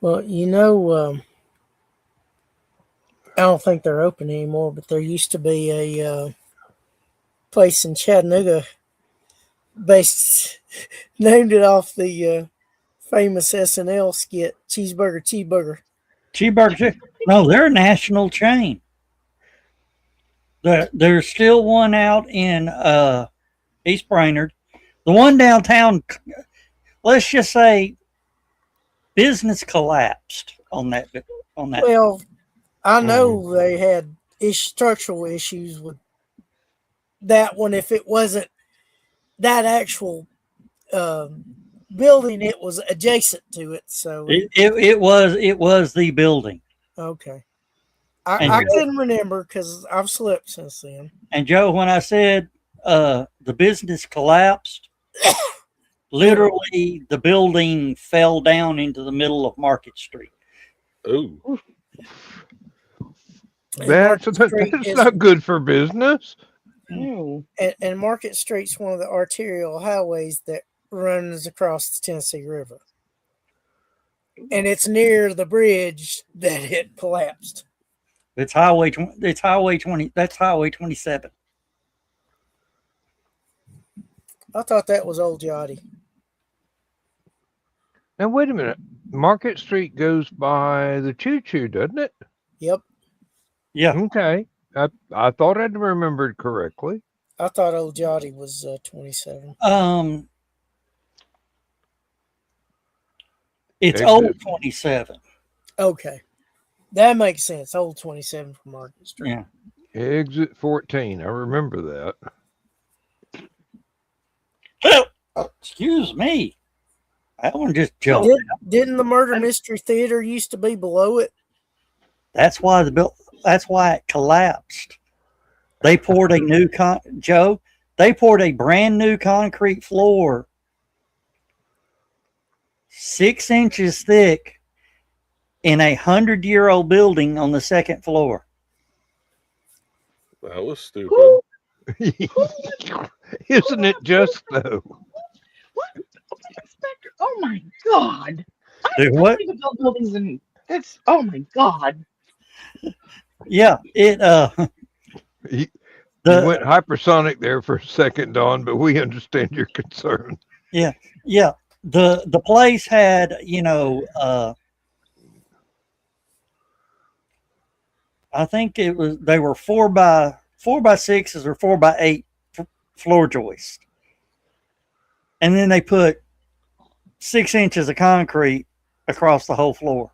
Well, I don't think they're open anymore, but there used to be a place in Chattanooga named it off the famous SNL skit, Cheeseburger. No, they're a national chain. There's still one out in East Brainerd. The one downtown, let's just say, business collapsed on that. Well, I know they had structural issues with that one. If it wasn't that actual building, it was adjacent to it. So it was the building. Okay. I couldn't remember because I've slept since then. And Joe, when I said the business collapsed, literally the building fell down into the middle of Market Street. Oh. That's not good for business. And Market Street's one of the arterial highways that runs across the Tennessee River. And it's near the bridge that it collapsed. It's Highway 20. That's Highway 27. I thought that was Old Yachty. Now wait a minute. Market Street goes by the Choo Choo, doesn't it? Yep. Yeah. Okay. I thought I'd remembered correctly. I thought Old Yachty was 27. It's Old 27. Okay. That makes sense. Old 27 from Market Street. Yeah. Exit 14. I remember that. Oh, excuse me. That one just jumped. Didn't the Murder Mystery Theater used to be below it? That's why it collapsed. They poured a new They poured a brand new concrete floor, 6 inches thick, in a 100-year-old building on the second floor. That was stupid. Isn't it just though? What? Oh my God! What? Buildings and that's oh my God! Yeah, it You went hypersonic there for a second, Don, but we understand your concern. Yeah. The place had, I think they were 4x6s or 4x8 floor joists. And then they put 6 inches of concrete across the whole floor.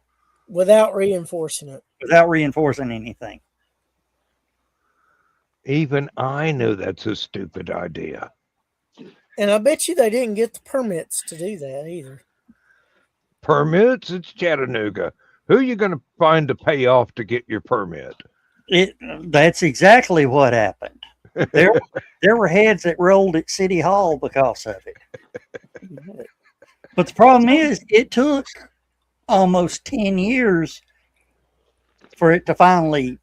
Without reinforcing it. Without reinforcing anything. Even I know that's a stupid idea. And I bet you they didn't get the permits to do that either. Permits? It's Chattanooga. Who are you going to find to pay off to get your permit? That's exactly what happened. There were heads that rolled at City Hall because of it. But the problem is, it took almost 10 years for it to finally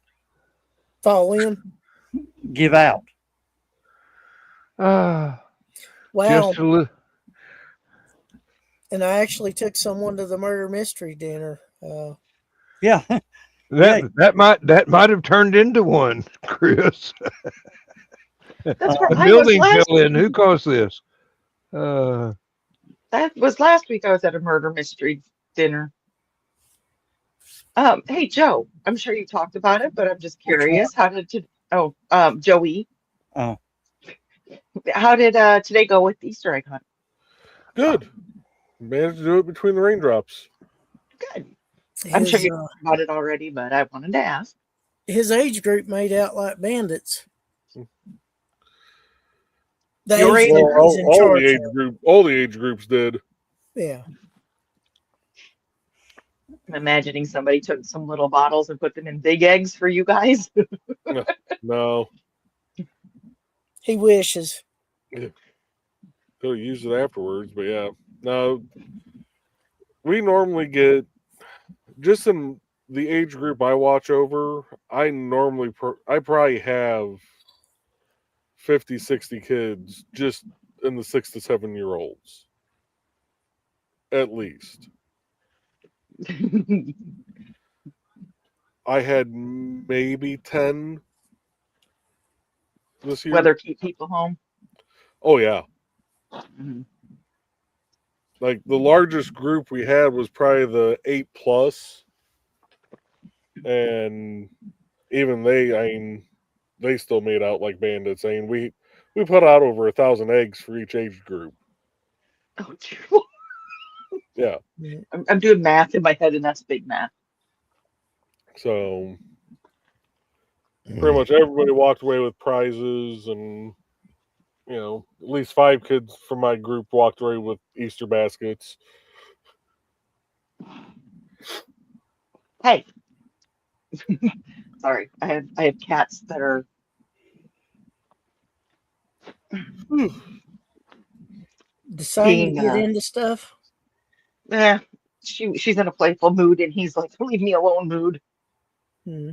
Fall in. give out. Wow. Just a little. And I actually took someone to the murder mystery dinner. Yeah. That might have turned into one, Chris. That's where The I was building last fell in. week. Who caused this? That was last week. I was at a murder mystery dinner. Hey Joe, I'm sure you talked about it, but I'm just Which one? curious. How did Joey? Oh, How did today go with the Easter egg hunt? Good. Managed to do it between the raindrops. Good. I'm sure His, you talked about it already, but I wanted to ask. his age group made out like bandits. The Your age age group group? he's in charge of. All the age groups did. Yeah. I'm imagining somebody took some little bottles and put them in big eggs for you guys. No, He wishes. they'll use it afterwards, but yeah. No, we normally get just in the age group I watch over. I probably have 50, 60 kids just in the 6 to 7 year olds, at least. I had maybe 10 this year. Whether keep people home. Oh yeah. Mhm. Like the largest group we had was probably the 8+, and even they still made out like bandits. I mean, we put out over 1,000 eggs for each age group. Oh, dear. Yeah. I'm doing math in my head, and that's big math. So pretty much everybody walked away with prizes, and at least 5 kids from my group walked away with Easter baskets. Hey, sorry, I have cats that are. Deciding to get into stuff. She's in a playful mood, and he's like, "Leave me alone," mood. Hmm.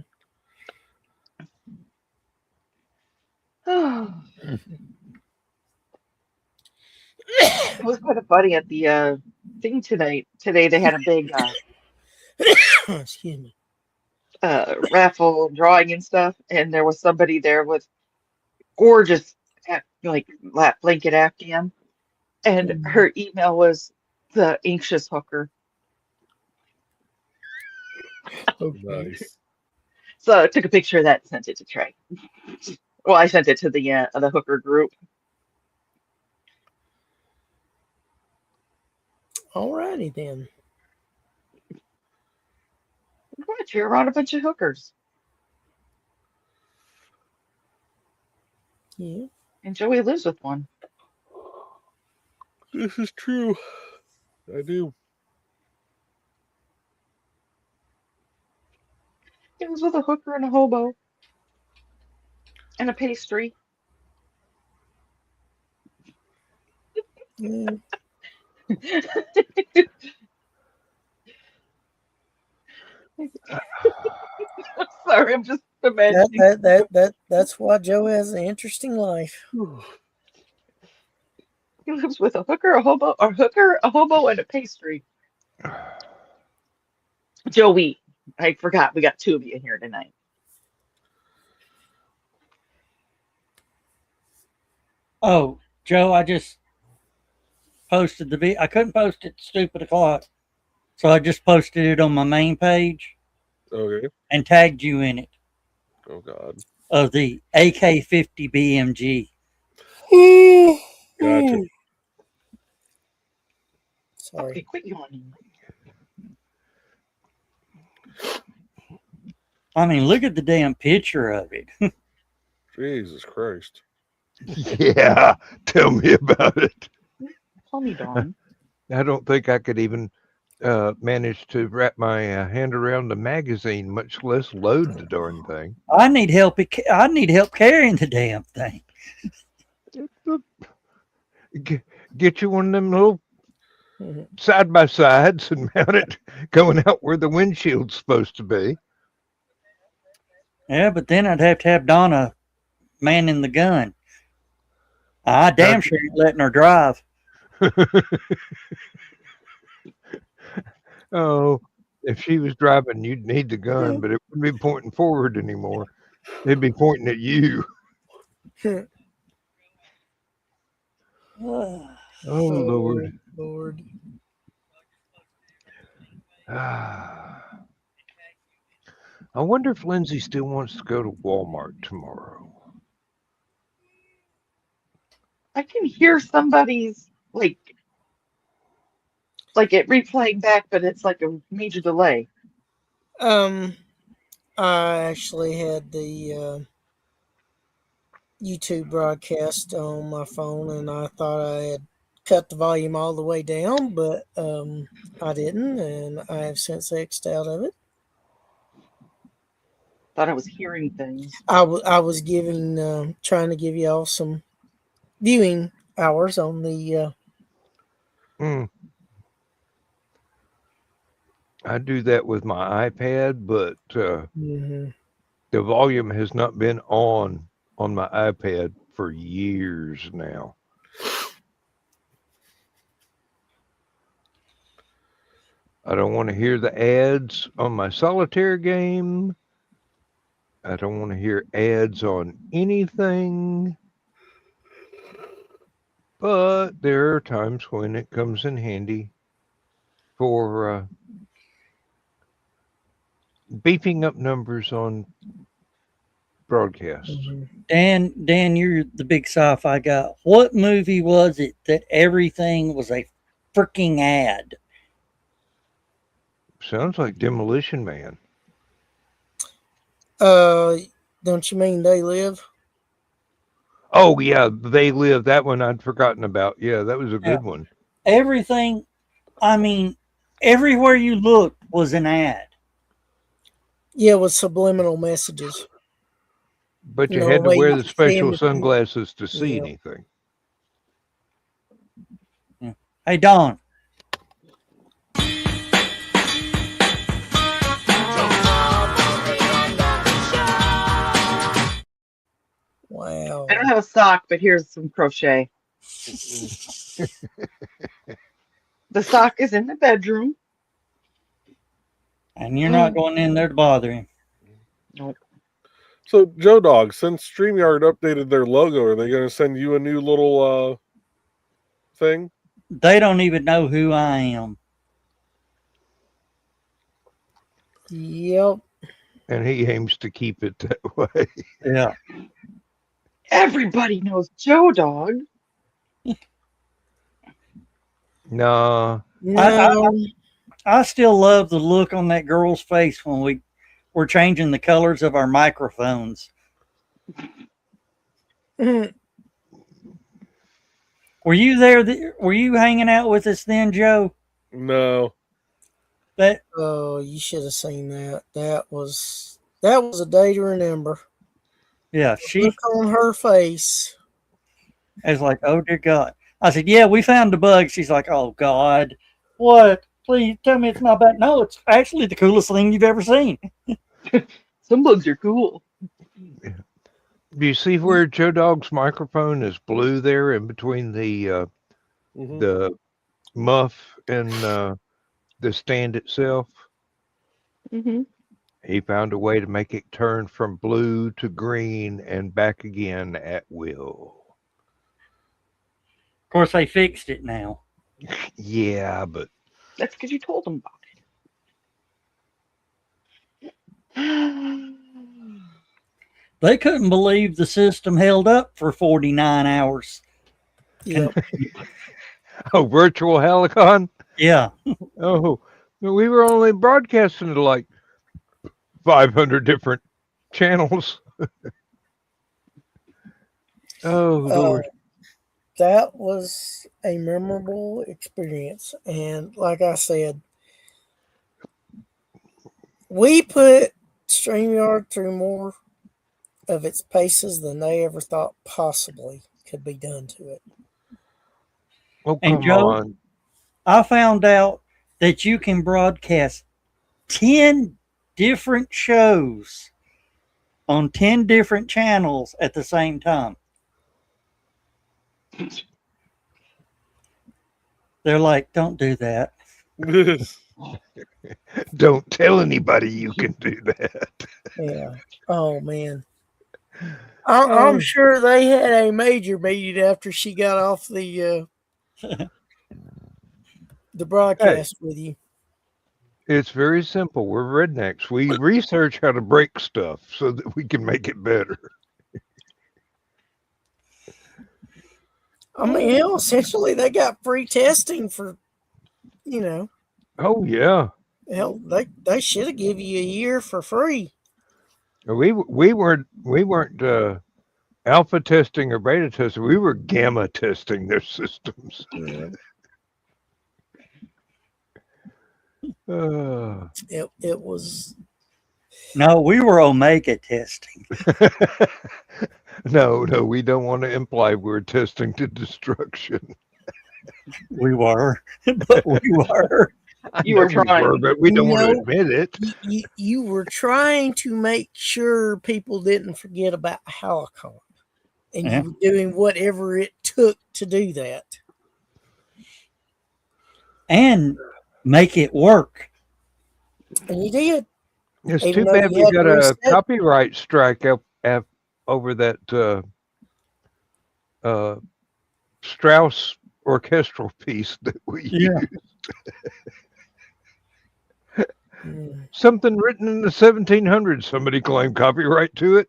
It was kind of funny at the thing tonight. Today they had a big Excuse me. raffle drawing and stuff, and there was somebody there with gorgeous lap blanket Afghan, and her email was the anxious hooker. Okay. Nice. So I took a picture of that and sent it to Trey. Well, I sent it to the hooker group. Alrighty then. What? You're around a bunch of hookers. Yeah. And Joey lives with one. This is true. I do. He was with a hooker and a hobo. And a pastry. Yeah. Sorry, I'm just imagining. That's why Joe has an interesting life. He lives with a hooker, a hobo, a hobo, and a pastry. Joey, I forgot we got 2 of you here tonight. Oh, Joe, I just posted the video. I couldn't post it Stupid O'Clock, so I just posted it on my main page Okay. and tagged you in it Oh God. of the AK-50 BMG. Gotcha. Sorry. Okay, quit yawning. I mean, look at the damn picture of it. Jesus Christ. Yeah, tell me about it. Call me Dawn. I don't think I could even manage to wrap my hand around the magazine, much less load the darn thing. I need help. I need help carrying the damn thing. Get you one of them little side by sides and mount it going out where the windshield's supposed to be. Yeah, but then I'd have to have Donna manning the gun. I damn sure ain't letting her drive. Oh, if she was driving, you'd need the gun, but it wouldn't be pointing forward anymore. It'd be pointing at you. Oh, Lord. Lord. I wonder if Lindsay still wants to go to Walmart tomorrow. I can hear somebody's like it replaying back, but it's like a major delay. I actually had the YouTube broadcast on my phone, and I thought I had cut the volume all the way down, but I didn't, and I have since X'd out of it. Thought I was hearing things. I was giving trying to give y'all some viewing hours on the. I do that with my iPad, but the volume has not been on my iPad for years now. I don't want to hear the ads on my solitaire game. I don't want to hear ads on anything. But there are times when it comes in handy for beefing up numbers on broadcasts. Dan, you're the big sci-fi guy. What movie was it that everything was a freaking ad? Sounds like Demolition Man. Don't you mean They Live? Oh yeah, They Live. That one I'd forgotten about. Yeah, that was a good one. Everything, I mean, everywhere you looked was an ad. Yeah, with subliminal messages. But you had to wear the special sunglasses to see anything. Yeah. Hey, Don. Wow. I don't have a sock, but here's some crochet. The sock is in the bedroom. And you're not going in there to bother him. Nope. So, Joe Dog, since StreamYard updated their logo, are they going to send you a new little thing? They don't even know who I am. Yep. And he aims to keep it that way. Yeah. Everybody knows Joe Dog. No. I still love the look on that girl's face when we were changing the colors of our microphones. Were you there? Were you hanging out with us then, Joe? No. Oh, you should have seen that. That was a day to remember. Yeah, look on her face. I was like, oh dear God. I said, yeah, we found the bug. She's like, oh God, what? Please tell me it's not bad. No, it's actually the coolest thing you've ever seen. Some bugs are cool. Do you see where Joe Dog's microphone is blue there in between the muff and the stand itself? Mm-hmm. He found a way to make it turn from blue to green and back again at will. Of course, they fixed it now. Yeah, but that's because you told them about it. They couldn't believe the system held up for 49 hours. Yep. Oh, virtual Helicon? Yeah. Oh, we were only broadcasting to like 500 different channels. Oh, Lord. That was a memorable experience. And like I said, we put StreamYard through more of its paces than they ever thought possibly could be done to it. Oh, and come Joe, on. I found out that you can broadcast 10 different shows on 10 different channels at the same time. They're like, don't do that. Don't tell anybody you can do that. Yeah. Oh man. I'm sure they had a major meeting after she got off the broadcast with you. It's very simple. We're rednecks. We research how to break stuff so that we can make it better. I mean, hell, essentially they got free testing for, Oh yeah. hell, they should have given you a year for free. We weren't alpha testing or beta testing. We were gamma testing their systems. Yeah. It was. No, we were omega testing. No, we don't want to imply we're testing to destruction. We were, but we were. You were trying, but we don't want to admit it. You were trying to make sure people didn't forget about Halicon, and you were doing whatever it took to do that, and make it work. And you did. It's too bad we got a copyright strike up over that Strauss orchestral piece that we used. Something written in the 1700s. Somebody claimed copyright to it.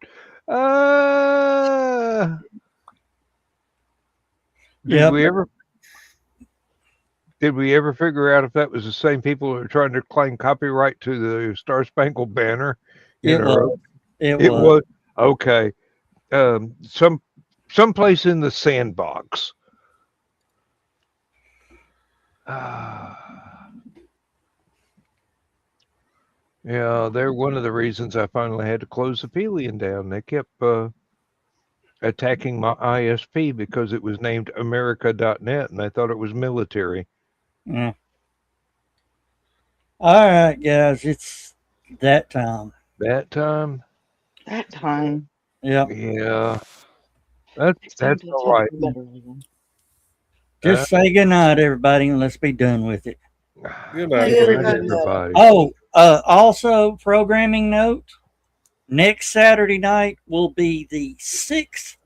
Did we ever figure out if that was the same people who were trying to claim copyright to the Star Spangled Banner? It was. Okay. Someplace in the sandbox. Yeah, they're one of the reasons I finally had to close the Pelion down. They kept attacking my ISP because it was named America.net and they thought it was military. Yeah. All right, guys, it's that time. That time? Yeah. Yeah. That's all right. Just say goodnight, everybody, and let's be done with it. Good night, everybody. Oh, also, programming note, next Saturday night will be the 6th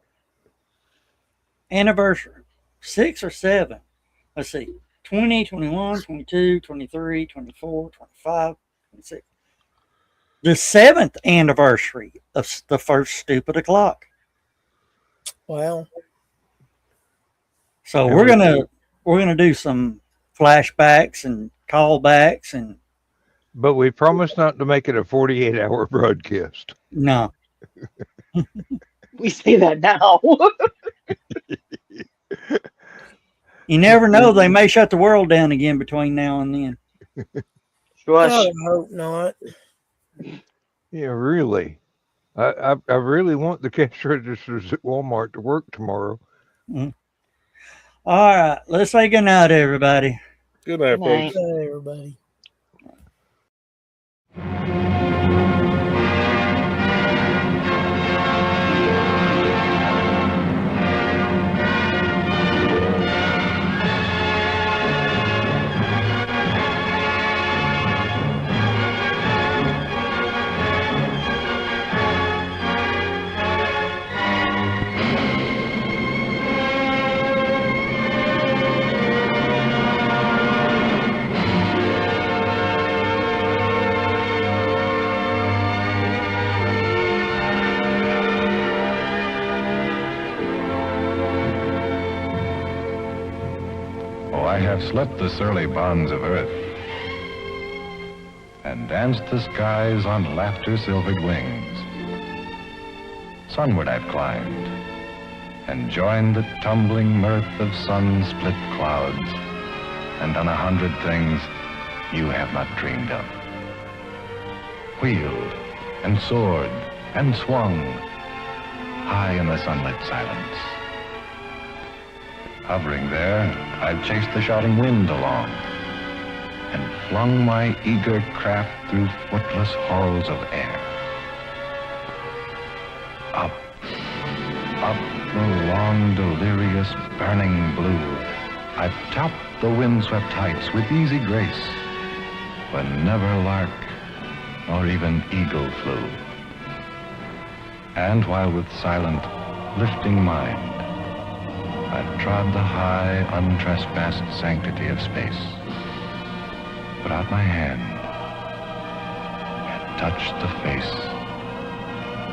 anniversary. 6 or 7. Let's see. 20, 21, 22, 23, 24, 25, 26. The 7th anniversary of the first Stupid O'Clock. Wow. So we're gonna do some flashbacks and callbacks but we promise not to make it a 48-hour broadcast. No. We say that now. You never know, they may shut the world down again between now and then. I hope not. Yeah, really. I really want the cash registers at Walmart to work tomorrow. All right, let's say goodnight, everybody. Good night, folks. Good night, everybody. I have slept the surly bonds of earth and danced the skies on laughter-silvered wings. Sunward I've climbed and joined the tumbling mirth of sun-split clouds and done 100 things you have not dreamed of. Wheeled and soared and swung high in the sunlit silence. Hovering there, I've chased the shouting wind along and flung my eager craft through footless halls of air. Up, up the long, delirious, burning blue, I've topped the windswept heights with easy grace, when never lark nor even eagle flew. And while with silent, lifting mind, I've trod the high, untrespassed sanctity of space, put out my hand and touched the face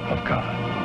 of God.